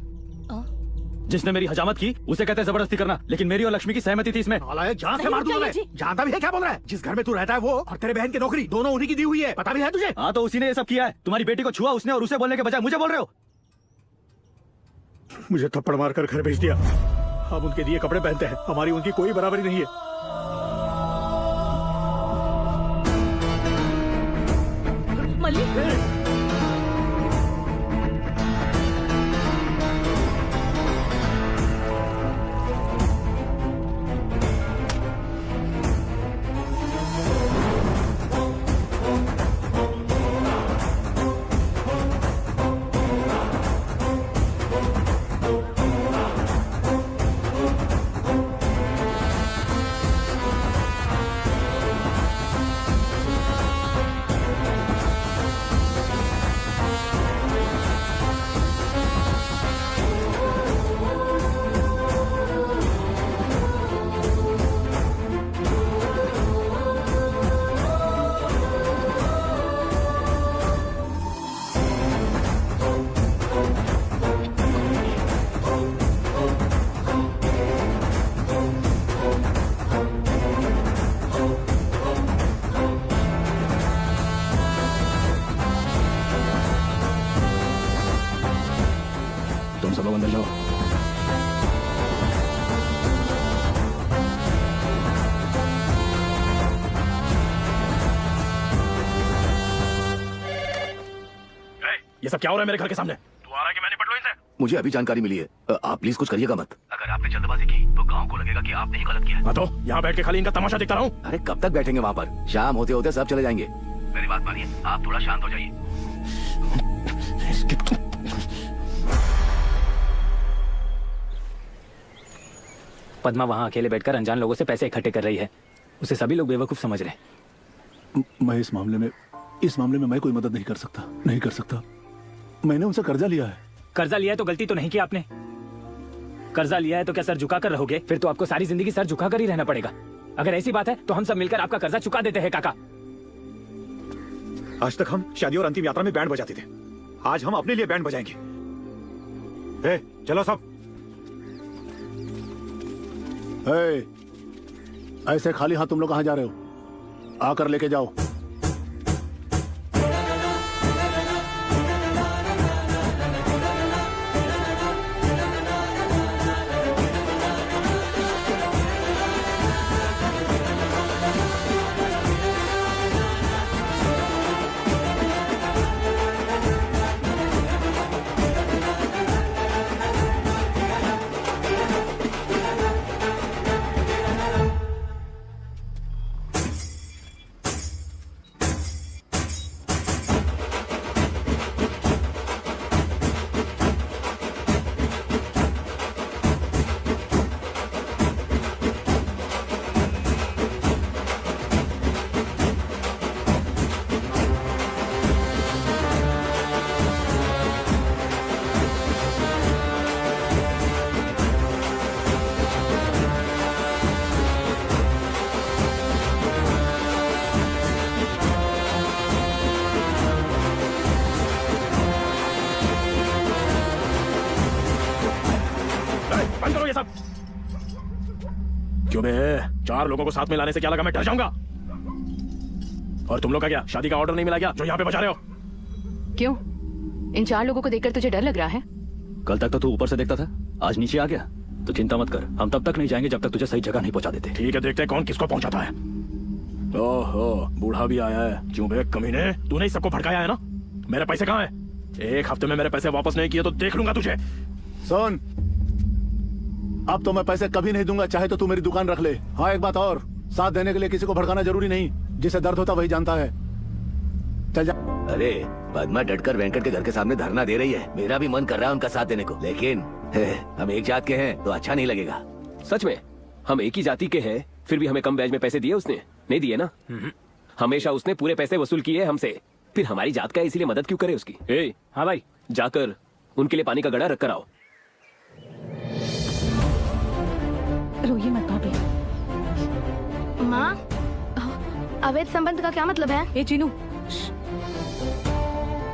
जिसने मेरी हजामत की उसे कहते हैं जबरदस्ती करना, लेकिन मेरी और लक्ष्मी की सहमति थी इसमें। जान से मार दूंगा मैं। जानता भी है क्या बोल रहा है? जिस घर में तू रहता है वो और तेरे बहन की नौकरी दोनों उन्हीं की दी हुई है, पता भी है तुझे? हाँ तो उसी ने ये सब किया है। तुम्हारी बेटी को छुआ उसने और उसे बोलने के बजाय मुझे बोल रहे हो। मुझे थप्पड़ मारकर घर भेज दिया। हम उनके दिए कपड़े पहनते हैं, हमारी उनकी कोई बराबरी नहीं है। मल्ली तुम सब लोग अंदर जाओ। ये सब क्या हो रहा है मेरे घर के सामने? तू आ रहा है कि मैंने पढ़ लो इसे? मुझे अभी जानकारी मिली है। आप प्लीज कुछ करिएगा मत। अगर आपने जल्दबाजी की तो गांव को लगेगा कि आपने ही गलत किया। हाँ तो यहाँ बैठ के खाली इनका तमाशा देखता रहूं? अरे कब तक बैठेंगे वहाँ पर? शाम होते होते सब चले जाएंगे। मेरी बात मानिए, आप थोड़ा शांत हो जाइए। पद्मा वहाँ अकेले बैठकर अनजान लोगों से पैसे इकट्ठे कर रही है। उसे सभी लोग बेवकूफ समझ रहे हैं। मैं इस मामले में मैं कोई मदद नहीं कर सकता। मैंने उनसे कर्जा लिया है। कर्जा लिया है तो गलती तो नहीं की आपने। कर्जा लिया है तो क्या सर झुका कर रहोगे? फिर तो आपको सारी जिंदगी सर झुका कर ही रहना पड़ेगा। अगर ऐसी बात है तो हम सब मिलकर आपका कर्जा चुका देते हैं काका। आज तक हम शादी और अंतिम यात्रा में बैंड बजाते थे, आज हम अपने लिए बैंड बजाएंगे। चलो सब। ऐसे खाली हाथ तुम लोग कहां जा रहे हो? आकर लेके जाओ। क्यों बे? 4 लोगों को साथ में लाने से क्या लगा मैं डर जाऊंगा? और तुम लोग का क्या शादी का ऑर्डर नहीं मिला क्या जो यहाँ पे बजा रहे हो? क्यों? इन 4 लोगों को देखकर तुझे डर लग रहा है? कल तक तो तू ऊपर से देखता था, आज नीचे आ गया। तो चिंता मत कर, हम तब तक नहीं जाएंगे जब तक तुझे सही जगह नहीं पहुंचा देते। ठीक है, देखते हैं कौन किसको पहुंचाता है। ओहो, बूढ़ा भी आया है। क्यों बे कमीने, तूने ही सबको भड़काया है ना? मेरे पैसे कहाँ हैं? 1 हफ्ते में मेरे पैसे वापस नहीं किए तो देख लूंगा तुझे। सुन, अब तो मैं पैसे कभी नहीं दूंगा, चाहे तो तू मेरी दुकान रख ले। हाँ, एक बात और, साथ देने के लिए किसी को भड़काना जरूरी नहीं, जिसे दर्द होता वही जानता है। चल जा। अरे पद्मा डटकर वेंकट के घर के सामने धरना दे रही है। मेरा भी मन कर रहा है उनका साथ देने को, लेकिन हम एक जात के हैं तो अच्छा नहीं लगेगा। सच में हम एक ही जाति के हैं, फिर भी हमें कम ब्याज में पैसे दिए उसने? नहीं दिए ना। हमेशा उसने पूरे पैसे वसूल किए हमसे, फिर हमारी जात का है इसीलिए मदद क्यों करे उसकी? हाँ भाई, जाकर उनके लिए पानी का गड़ा रख कर आओ। रोइए मत भाभी। माँ, अवैध संबंध का क्या मतलब है? ए चीनू,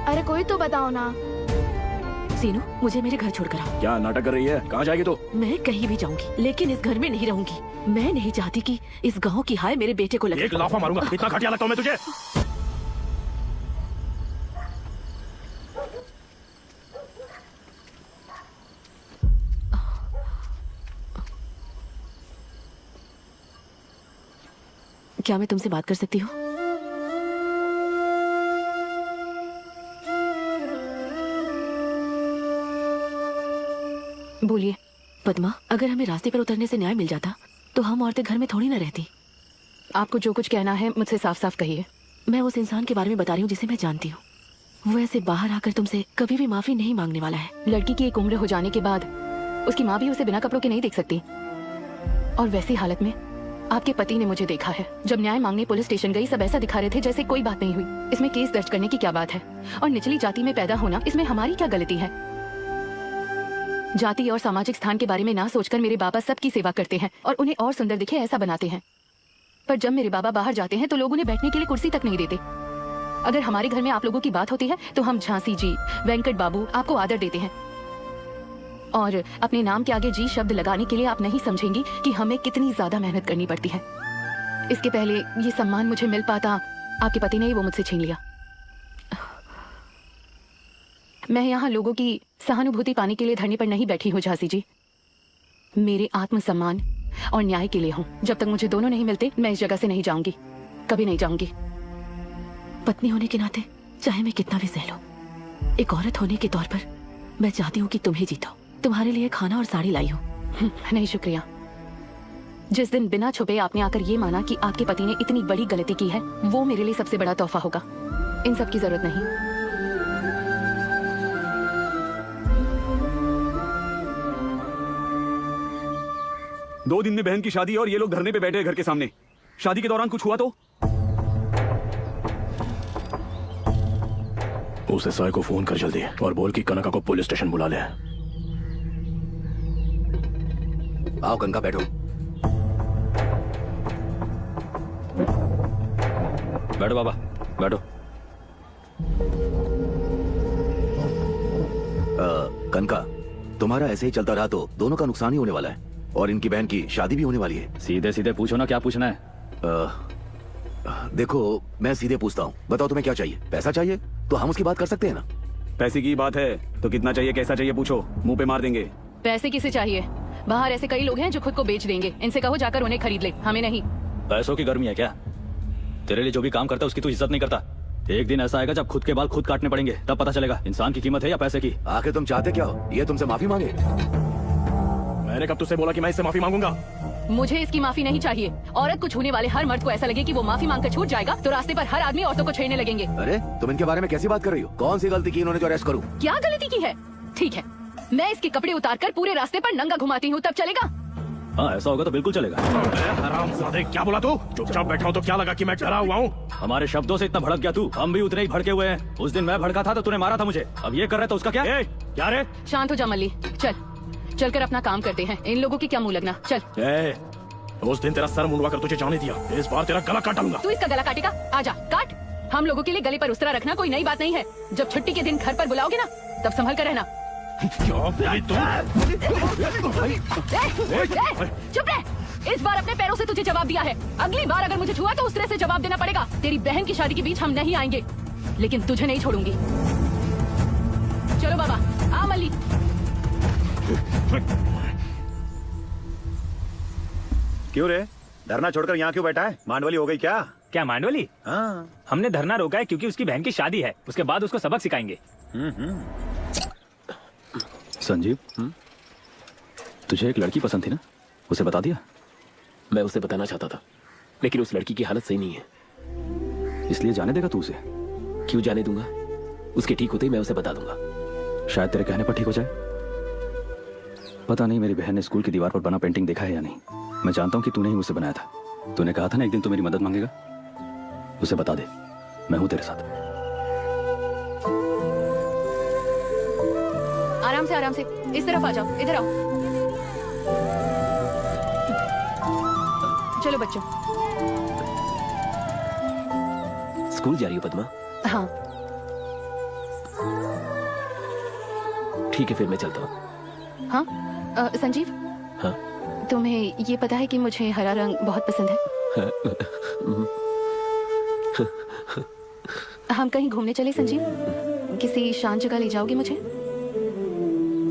अरे कोई तो बताओ ना। सीनू, मुझे मेरे घर छोड़कर आओ। क्या नाटक कर रही है? कहाँ जाएगी तू? मैं कहीं भी जाऊंगी, लेकिन इस घर में नहीं रहूंगी। मैं नहीं चाहती कि इस गांव की हाय मेरे बेटे को लगे। एक लाफा मारूंगा, इतना घटिया लगता हूँ मैं तुझे? क्या मैं तुमसे बात कर सकती हूँ? बोलिए। पद्मा, अगर हमें रास्ते पर उतरने से न्याय मिल जाता तो हम औरतें घर में थोड़ी ना रहती। आपको जो कुछ कहना है मुझसे साफ साफ कहिए। मैं उस इंसान के बारे में बता रही हूँ जिसे मैं जानती हूँ। वो ऐसे बाहर आकर तुमसे कभी भी माफी नहीं मांगने वाला है। लड़की की एक उम्र हो जाने के बाद उसकी माँ भी उसे बिना कपड़ों के नहीं देख सकती। और वैसी हालत में आपके पति ने मुझे देखा है। जब न्याय मांगने पुलिस स्टेशन गई, सब ऐसा दिखा रहे थे जैसे कोई बात नहीं हुई। इसमें केस दर्ज करने की क्या बात है? और निचली जाति में पैदा होना, इसमें हमारी क्या गलती है? जाति और सामाजिक स्थान के बारे में ना सोचकर मेरे बाबा सबकी सेवा करते हैं और उन्हें और सुंदर दिखे ऐसा बनाते हैं। पर जब मेरे बाबा बाहर जाते हैं तो लोग उन्हें बैठने के लिए कुर्सी तक नहीं देते। अगर हमारे घर में आप लोगों की बात होती है तो हम झांसी जी, वेंकट बाबू आपको आदर देते हैं। और अपने नाम के आगे जी शब्द लगाने के लिए आप नहीं समझेंगी कि हमें कितनी ज्यादा मेहनत करनी पड़ती है। इसके पहले ये सम्मान मुझे मिल पाता, आपके पति ने ही वो मुझसे छीन लिया। मैं यहाँ लोगों की सहानुभूति पाने के लिए धरने पर नहीं बैठी हूँ झांसी जी। मेरे आत्मसम्मान और न्याय के लिए हूँ। जब तक मुझे दोनों नहीं मिलते मैं इस जगह से नहीं जाऊंगी, कभी नहीं जाऊंगी। पत्नी होने के नाते चाहे मैं कितना भी सह लूं, एक औरत होने के तौर पर मैं चाहती हूँ कि तुम ही जीतो। तुम्हारे लिए खाना और साड़ी लाई हूँ। नहीं शुक्रिया। जिस दिन बिना छुपे आपने आकर ये माना कि आपके पति ने इतनी बड़ी गलती की है, वो मेरे लिए सबसे बड़ा तोहफा होगा। इन सब की जरूरत नहीं। 2 दिन में बहन की शादी और ये लोग धरने पे बैठे हैं घर के सामने। शादी के दौरान कुछ हुआ तो? उसे साय को फोन कर जल्दी और बोल कि कनका को पुलिस स्टेशन बुला ले। आओ कनका, बैठो। बैठो बाबा, बैठो। कनका, तुम्हारा ऐसे ही चलता रहा तो दोनों का नुकसान ही होने वाला है और इनकी बहन की शादी भी होने वाली है। सीधे सीधे पूछो ना, क्या पूछना है? देखो, मैं सीधे पूछता हूँ, बताओ तुम्हें क्या चाहिए? पैसा चाहिए तो हम उसकी बात कर सकते हैं ना। पैसे की बात है तो कितना चाहिए, कैसा चाहिए पूछो, मुंह पे मार देंगे। पैसे किसे चाहिए? बाहर ऐसे कई लोग हैं जो खुद को बेच देंगे। इनसे कहो जाकर उन्हें खरीद ले, हमें नहीं। पैसों की गर्मी है क्या? तेरे लिए जो भी काम करता है उसकी तू इज्जत नहीं करता। एक दिन ऐसा आएगा जब खुद के बाल खुद काटने पड़ेंगे, तब पता चलेगा इंसान की कीमत है या पैसे की। आखिर तुम चाहते क्या हो? ये तुमसे माफी मांगे? मैंने कब तुझसे बोला कि मैं इससे माफी मांगूंगा? मुझे इसकी माफी नहीं चाहिए। औरत को छूने वाले हर मर्द को ऐसा लगे कि वो माफी मांगकर छूट जाएगा तो रास्ते पर हर आदमी औरतों को छेड़ने लगेंगे। अरे तुम इनके बारे में कैसी बात कर रही हो? कौन सी गलती की इन्होंने जो अरेस्ट करूं? क्या गलती की है? ठीक है, मैं इसके कपड़े उतारकर पूरे रास्ते पर नंगा घुमाती हूँ, तब चलेगा? हाँ, ऐसा होगा तो बिल्कुल चलेगा। हरामजादे, क्या बोला तू? चुपचाप बैठा हो तो क्या लगा कि मैं डरा हुआ हूँ? हमारे शब्दों से इतना भड़क गया तू, हम भी उतने ही भड़के हुए हैं। उस दिन मैं भड़का था तो तूने मारा था मुझे, अब ये कर रहा है तो उसका क्या? क्या रे? शांत हो जा मल्ली, चलकर अपना काम करते हैं। इन लोगों की क्या मुंह लगना, चल। उस दिन तेरा सर मुंडवा कर तुझे जाने दिया, इस बार तेरा गला काट डालूंगा। तू इसका गला काटेगा? आजा काट। हम लोगों के लिए गले पर उस्तरा रखना कोई नई बात नहीं है। जब छुट्टी के दिन घर पर बुलाओगे ना, तब संभल कर रहना। चुप रह। इस बार अपने पैरों से तुझे जवाब दिया है। अगली बार अगर मुझे छुआ तो उस तरह से जवाब देना पड़ेगा। तेरी बहन की शादी के बीच हम नहीं आएंगे, लेकिन तुझे नहीं छोड़ूंगी। चलो बाबा, आ मल्ली। क्यों रे, धरना छोड़कर यहाँ क्यों बैठा है? मांडवाली हो गई क्या? क्या मांडवाली? हाँ। हमने धरना रोका है क्योंकि उसकी बहन की शादी है, उसके बाद उसको सबक सिखाएंगे। संजीव, तुझे एक लड़की पसंद थी ना, उसे बता दिया? मैं उसे बताना चाहता था, लेकिन उस लड़की की हालत सही नहीं है। इसलिए जाने देगा तू उसे? क्यों जाने दूंगा? उसके ठीक होते ही मैं उसे बता दूंगा। शायद तेरे कहने पर ठीक हो जाए। पता नहीं मेरी बहन ने स्कूल की दीवार पर बना पेंटिंग देखा है या नहीं। मैं जानता हूँ कि तूने ही उसे बनाया था। तूने कहा था ना एक दिन तू मेरी मदद मांगेगा। उसे बता दे, मैं हूं तेरे साथ। आराम से इस तरफ आ जाओ, इधर आओ। चलो बच्चों। स्कूल जा रही हो पद्मा? हाँ। ठीक है, फिर मैं चलता हूँ। हाँ संजीव, हाँ? तुम्हें ये पता है कि मुझे हरा रंग बहुत पसंद है? हम कहीं घूमने चले संजीव? किसी शांत जगह ले जाओगे मुझे?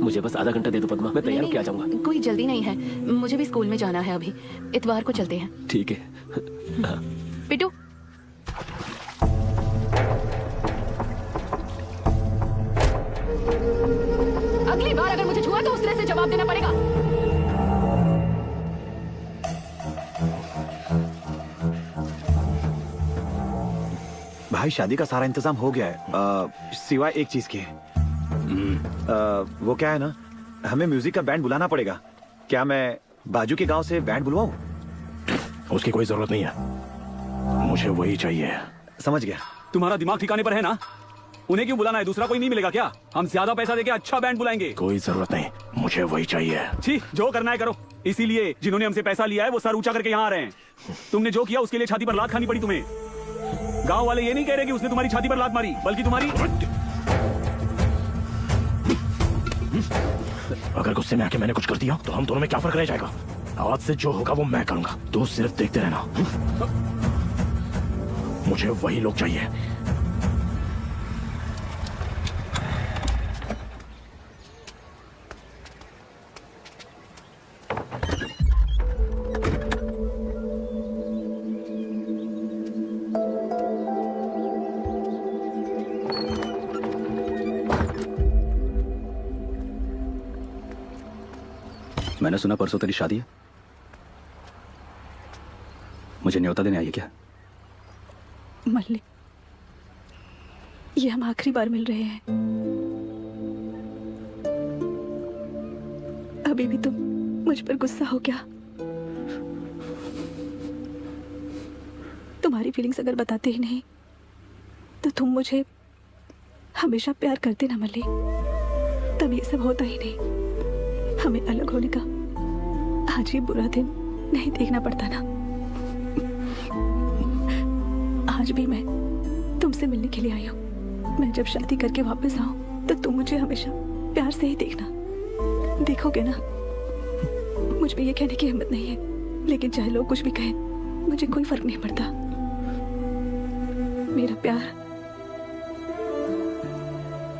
मुझे बस आधा घंटा दे दो पद्मा, मैं तैयार होके आ जाऊंगा। कोई जल्दी नहीं है, मुझे भी स्कूल में जाना है अभी। इतवार को चलते हैं। ठीक है। हाँ। पिटू, अगली बार अगर मुझे छुआ तो उस तरह से जवाब देना पड़ेगा। भाई शादी का सारा इंतजाम हो गया है, सिवाय एक चीज के। वो क्या है ना, हमें म्यूजिक का बैंड बुलाना पड़ेगा। क्या मैं बाजू के गांव से बैंड बुलवाऊं? उसकी कोई जरूरत नहीं है, मुझे वही चाहिए। समझ गया। तुम्हारा दिमाग ठिकाने पर है ना? उन्हें क्यों बुलाना है? दूसरा कोई नहीं मिलेगा क्या? हम ज्यादा पैसा देके अच्छा बैंड बुलाएंगे। कोई जरूरत नहीं, मुझे वही चाहिए। छी, जो करना है करो। इसीलिए जिन्होंने हमसे पैसा लिया है वो सर ऊंचा करके यहाँ आ रहे हैं। तुमने जो किया उसके लिए छाती पर लात खानी पड़ी तुम्हें। गांव वाले ये नहीं कह रहे कि उसने तुम्हारी छाती पर लात मारी, बल्कि तुम्हारी। अगर गुस्से में आके मैंने कुछ कर दिया तो हम दोनों में क्या फर्क रह जाएगा? आज से जो होगा वो मैं करूंगा, तो सिर्फ देखते रहना। मुझे वही लोग चाहिए। मैंने सुना परसों तेरी शादी है। मुझे न्योता देने आई है क्या? मल्लिक, ये हम आखिरी बार मिल रहे हैं। अभी भी तुम मुझ पर गुस्सा हो क्या? तुम्हारी फीलिंग्स अगर बताते ही नहीं तो तुम मुझे हमेशा प्यार करते ना मल्लिक, तब ये सब होता ही नहीं। हमें अलग होने का आज ये बुरा दिन नहीं देखना पड़ता ना। आज भी मैं तुमसे मिलने के लिए आई हूँ। मैं जब शादी करके वापस आऊं तो तुम मुझे हमेशा प्यार से ही देखना, देखोगे ना? मुझ में ये कहने की हिम्मत नहीं है, लेकिन चाहे लोग कुछ भी कहें मुझे कोई फर्क नहीं पड़ता। मेरा प्यार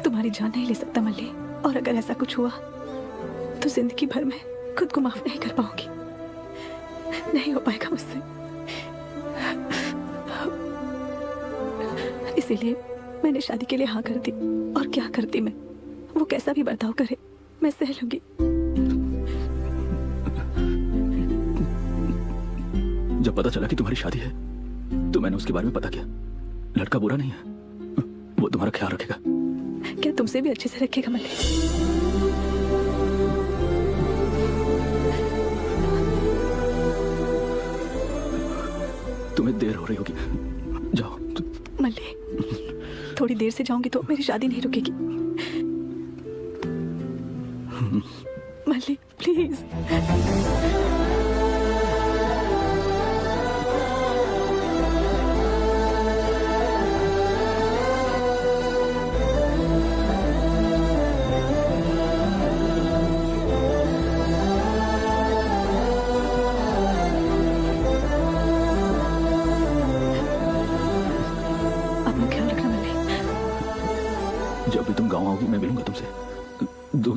तुम्हारी जान नहीं ले सकता मल्ली, और अगर ऐसा कुछ हुआ तो जिंदगी भर में खुद को माफ नहीं कर पाऊंगी। नहीं हो पाएगा मुझसे। इसीलिए मैंने शादी के लिए हाँ कर दी। और क्या करती मैं, वो कैसा भी बर्ताव करे मैं सह लूंगी। जब पता चला कि तुम्हारी शादी है तो मैंने उसके बारे में पता किया। लड़का बुरा नहीं है, वो तुम्हारा ख्याल रखेगा। क्या तुमसे भी अच्छे से रखेगा मल्लिक? तुम्हें देर हो रही होगी, जाओ। मल्लिक, थोड़ी देर से जाऊंगी तो मेरी शादी नहीं रुकेगी। मल्लिक प्लीज। जब भी तुम गांव आओगी मैं मिलूंगा तुमसे।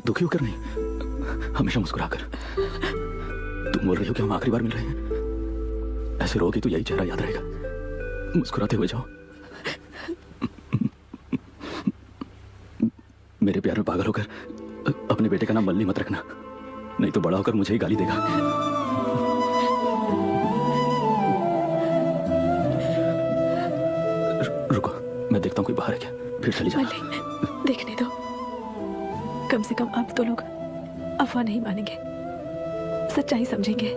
दुखी होकर नहीं, हमेशा मुस्कुराकर। तुम बोल रही हो कि हम आखिरी बार मिल रहे हैं, ऐसे रहोगी तो यही चेहरा याद रहेगा। मुस्कुराते हुए जाओ। मेरे प्यार में पागल होकर अपने बेटे का नाम मल्ली मत रखना, नहीं तो बड़ा होकर मुझे ही गाली देगा। रुको, मैं देखता हूँ कोई बाहर है क्या, फिर चली जाना। देखने दो, कम से कम अब तो लोग अफवाह नहीं मानेंगे, सच्चाई समझेंगे।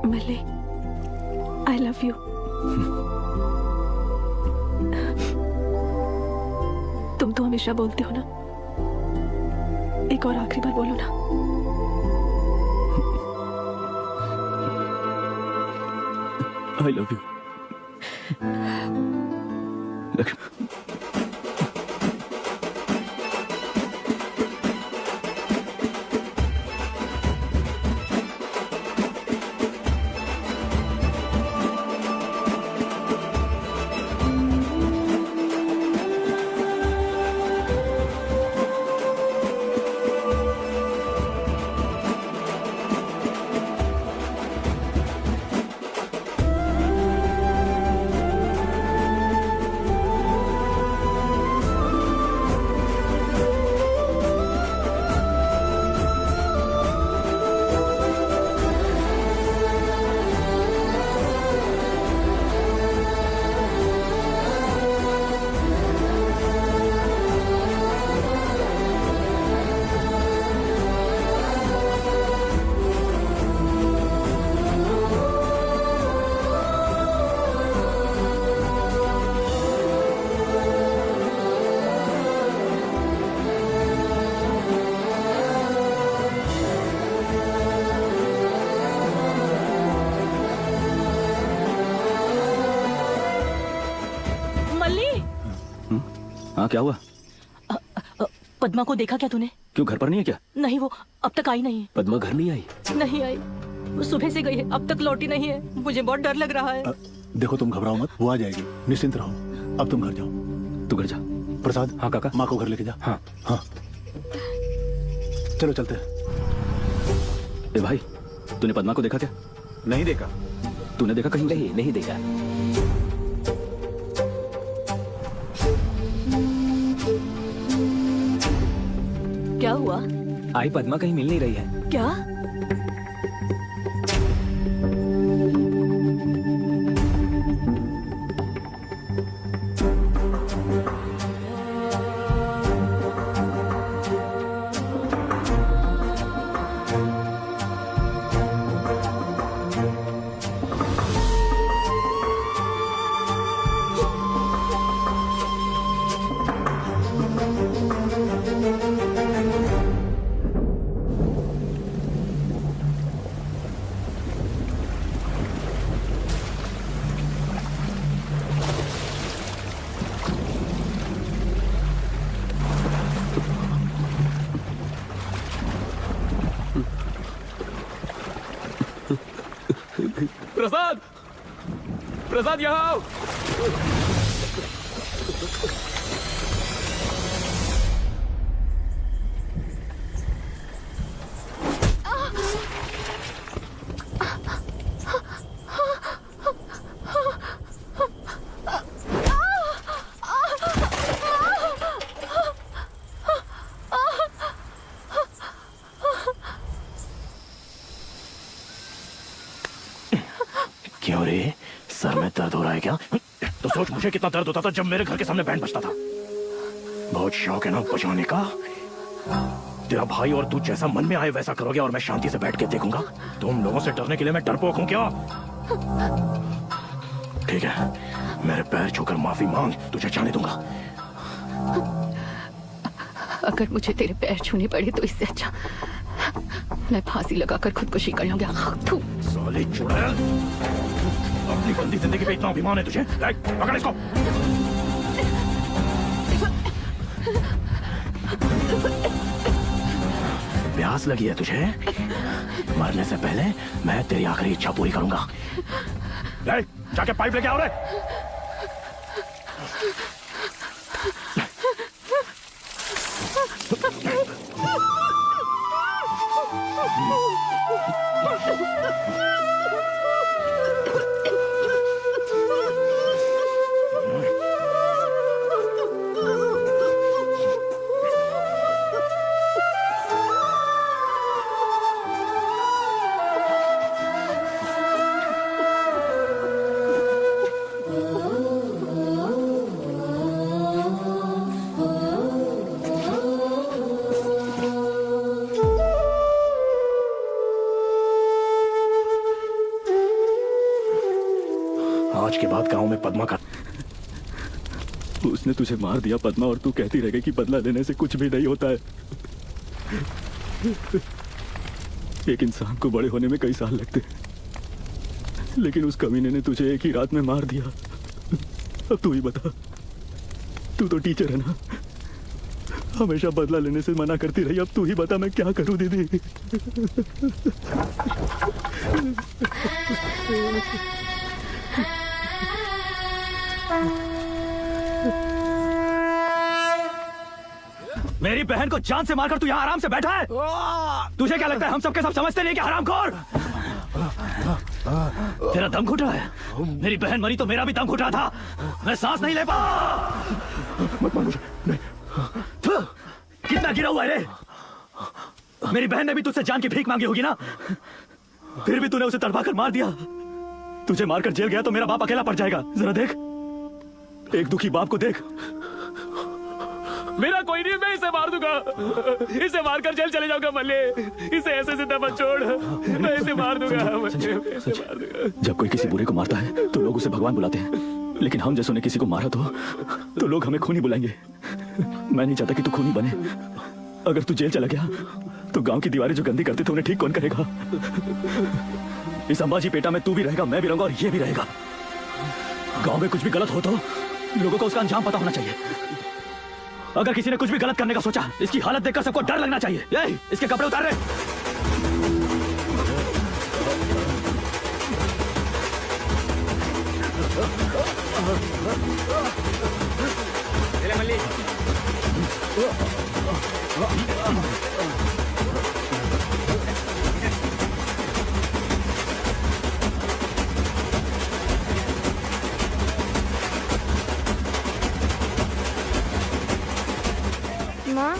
Mallik, love you. तुम तो हमेशा बोलते हो ना, एक और आखिरी बार बोलो ना। आई लव यू लक्ष्मी। हाँ क्या हुआ? पद्मा को देखा क्या तूने? क्यों घर पर नहीं है क्या? नहीं, वो अब तक आई नहीं है। पद्मा घर नहीं आई? नहीं आई, वो सुबह से गई है, अब तक लौटी नहीं है। मुझे बहुत डर लग रहा है। देखो तुम घबराओ मत, वो आ जाएगी, निश्चिंत रहो। अब तुम घर जाओ। तू घर जा। प्रसाद। हाँ काका। माँ को घर लेके जा। हाँ हाँ चलो चलते हैं। ए भाई, तूने पद्मा को देखा क्या? नहीं देखा। तूने देखा कहीं? नहीं, नहीं देखा। क्या हुआ? आई पद्मा कहीं मिल नहीं रही है। क्या? प्रसाद, प्रसाद यहाँ आओ। क्यों रे, सर में दर्द हो रहा है क्या? तो सोच मुझे कितना दर्द होता था जब मेरे घर के सामने बैंड बजता था। बहुत शौक है ना बजाने का। तेरा भाई और तू जैसा मन में आए वैसा करोगे और मैं शांति से बैठ के देखूंगा। तुम लोगों से डरने के लिए मैं डरपोक हूं क्या? ठीक है, मेरे पैर छूकर माफी मांग, तुझे जाने दूंगा। अगर मुझे तेरे पैर छूने पड़े तो इससे अच्छा मैं फांसी लगाकर खुदकुशी कर लूंगा। साले चुड़ैल, अपनी गंदी जिंदगी पे इतना अभिमान है तुझे? पकड़ इसको। प्यास लगी है तुझे? मरने से पहले मैं तेरी आखिरी इच्छा पूरी करूंगा। जाके पाइप लेके आओ रे। आज के बाद गांव में पद्मा का उसने तुझे मार दिया पद्मा, और तू कहती रह गई कि बदला लेने से कुछ भी नहीं होता है। एक इंसान को बड़े होने में कई साल लगते हैं, लेकिन उस कमीने ने तुझे एक ही रात में मार दिया। अब तू ही बता, तू तो टीचर है ना, हमेशा बदला लेने से मना करती रही। अब तू ही बता मैं क्या करूं दीदी। मेरी बहन को जान से मारकर तू यहाँ आराम से बैठा है। तुझे क्या लगता है हम सबके सब समझते नहीं कि हरामखोर? तेरा दम घुट रहा है। मेरी बहन मरी तो मेरा भी दम घुट रहा था, मैं सांस नहीं ले पा। कितना गिरा हुआ है रे? मेरी बहन ने भी तुझसे जान की भीख मांगी होगी ना, फिर भी तूने उसे तड़पा कर मार दिया। तुझे मारकर जेल गया तो मेरा बाप अकेला पड़ जाएगा। जरा देख, एक दुखी बाप को देख। मेरा कोई नहीं, मैं इसे मार दूंगा। इसे मारकर जेल चले जाऊंगा मल्ले। इसे ऐसे जिंदा मत छोड़, मैं इसे मार दूंगा। जब कोई किसी बुरे को मारता है तो लोग उसे भगवान बुलाते हैं, लेकिन हम जैसों ने किसी को मारा तो लोग हमें खूनी बुलाएंगे। मैं नहीं चाहता कि तू खूनी बने। अगर तू जेल चला गया तो गांव की दीवारें जो गंदी करते थे उन्हें ठीक कौन करेगा? इस अंबाजी पेटा में तू भी रहेगा, मैं भी रहूंगा और ये भी रहेगा। गांव में कुछ भी गलत हो तो लोगों को उसका अंजाम पता होना चाहिए। अगर किसी ने कुछ भी गलत करने का सोचा, इसकी हालत देखकर सबको डर लगना चाहिए। ये इसके कपड़े उतार रहे। मल्ली माँ,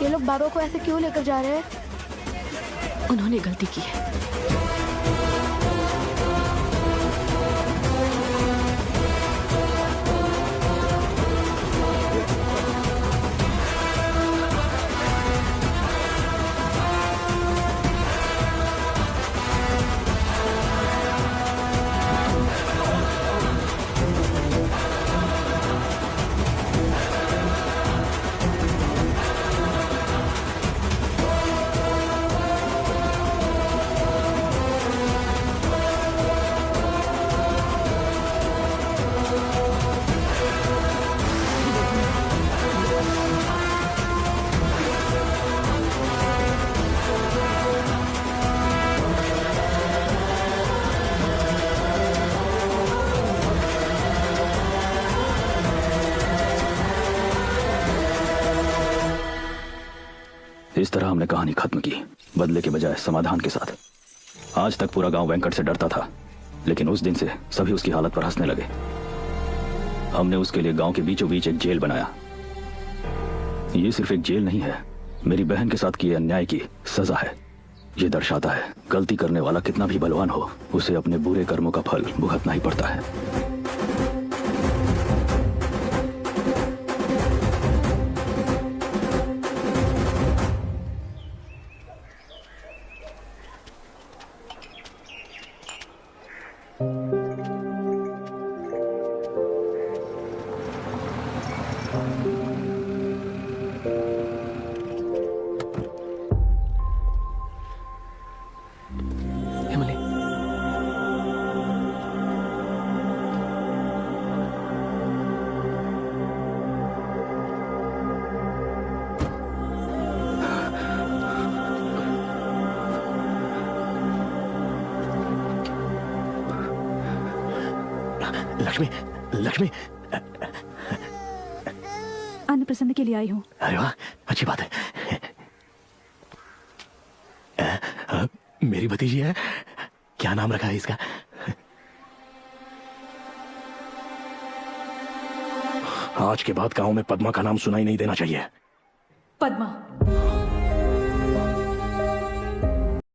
ये लोग बाबा को ऐसे क्यों लेकर जा रहे हैं? उन्होंने गलती की है। इस तरह हमने कहानी खत्म की, बदले के बजाय समाधान के साथ। आज तक पूरा गांव वेंकट से डरता था, लेकिन उस दिन से सभी उसकी हालत पर हंसने लगे। हमने उसके लिए गांव के बीचों बीच एक जेल बनाया। ये सिर्फ एक जेल नहीं है, मेरी बहन के साथ किए अन्याय की सजा है। ये दर्शाता है गलती करने वाला कितना भी बलवान हो, उसे अपने बुरे कर्मों का फल भुगतना ही पड़ता है। लक्ष्मी, लक्ष्मी, अन्नप्रसन्न के लिए आई हूँ। अरे वाह, अच्छी बात है। मेरी भतीजी है, क्या नाम रखा है इसका? आज के बाद गांव में पद्मा का नाम सुनाई नहीं देना चाहिए। पद्मा।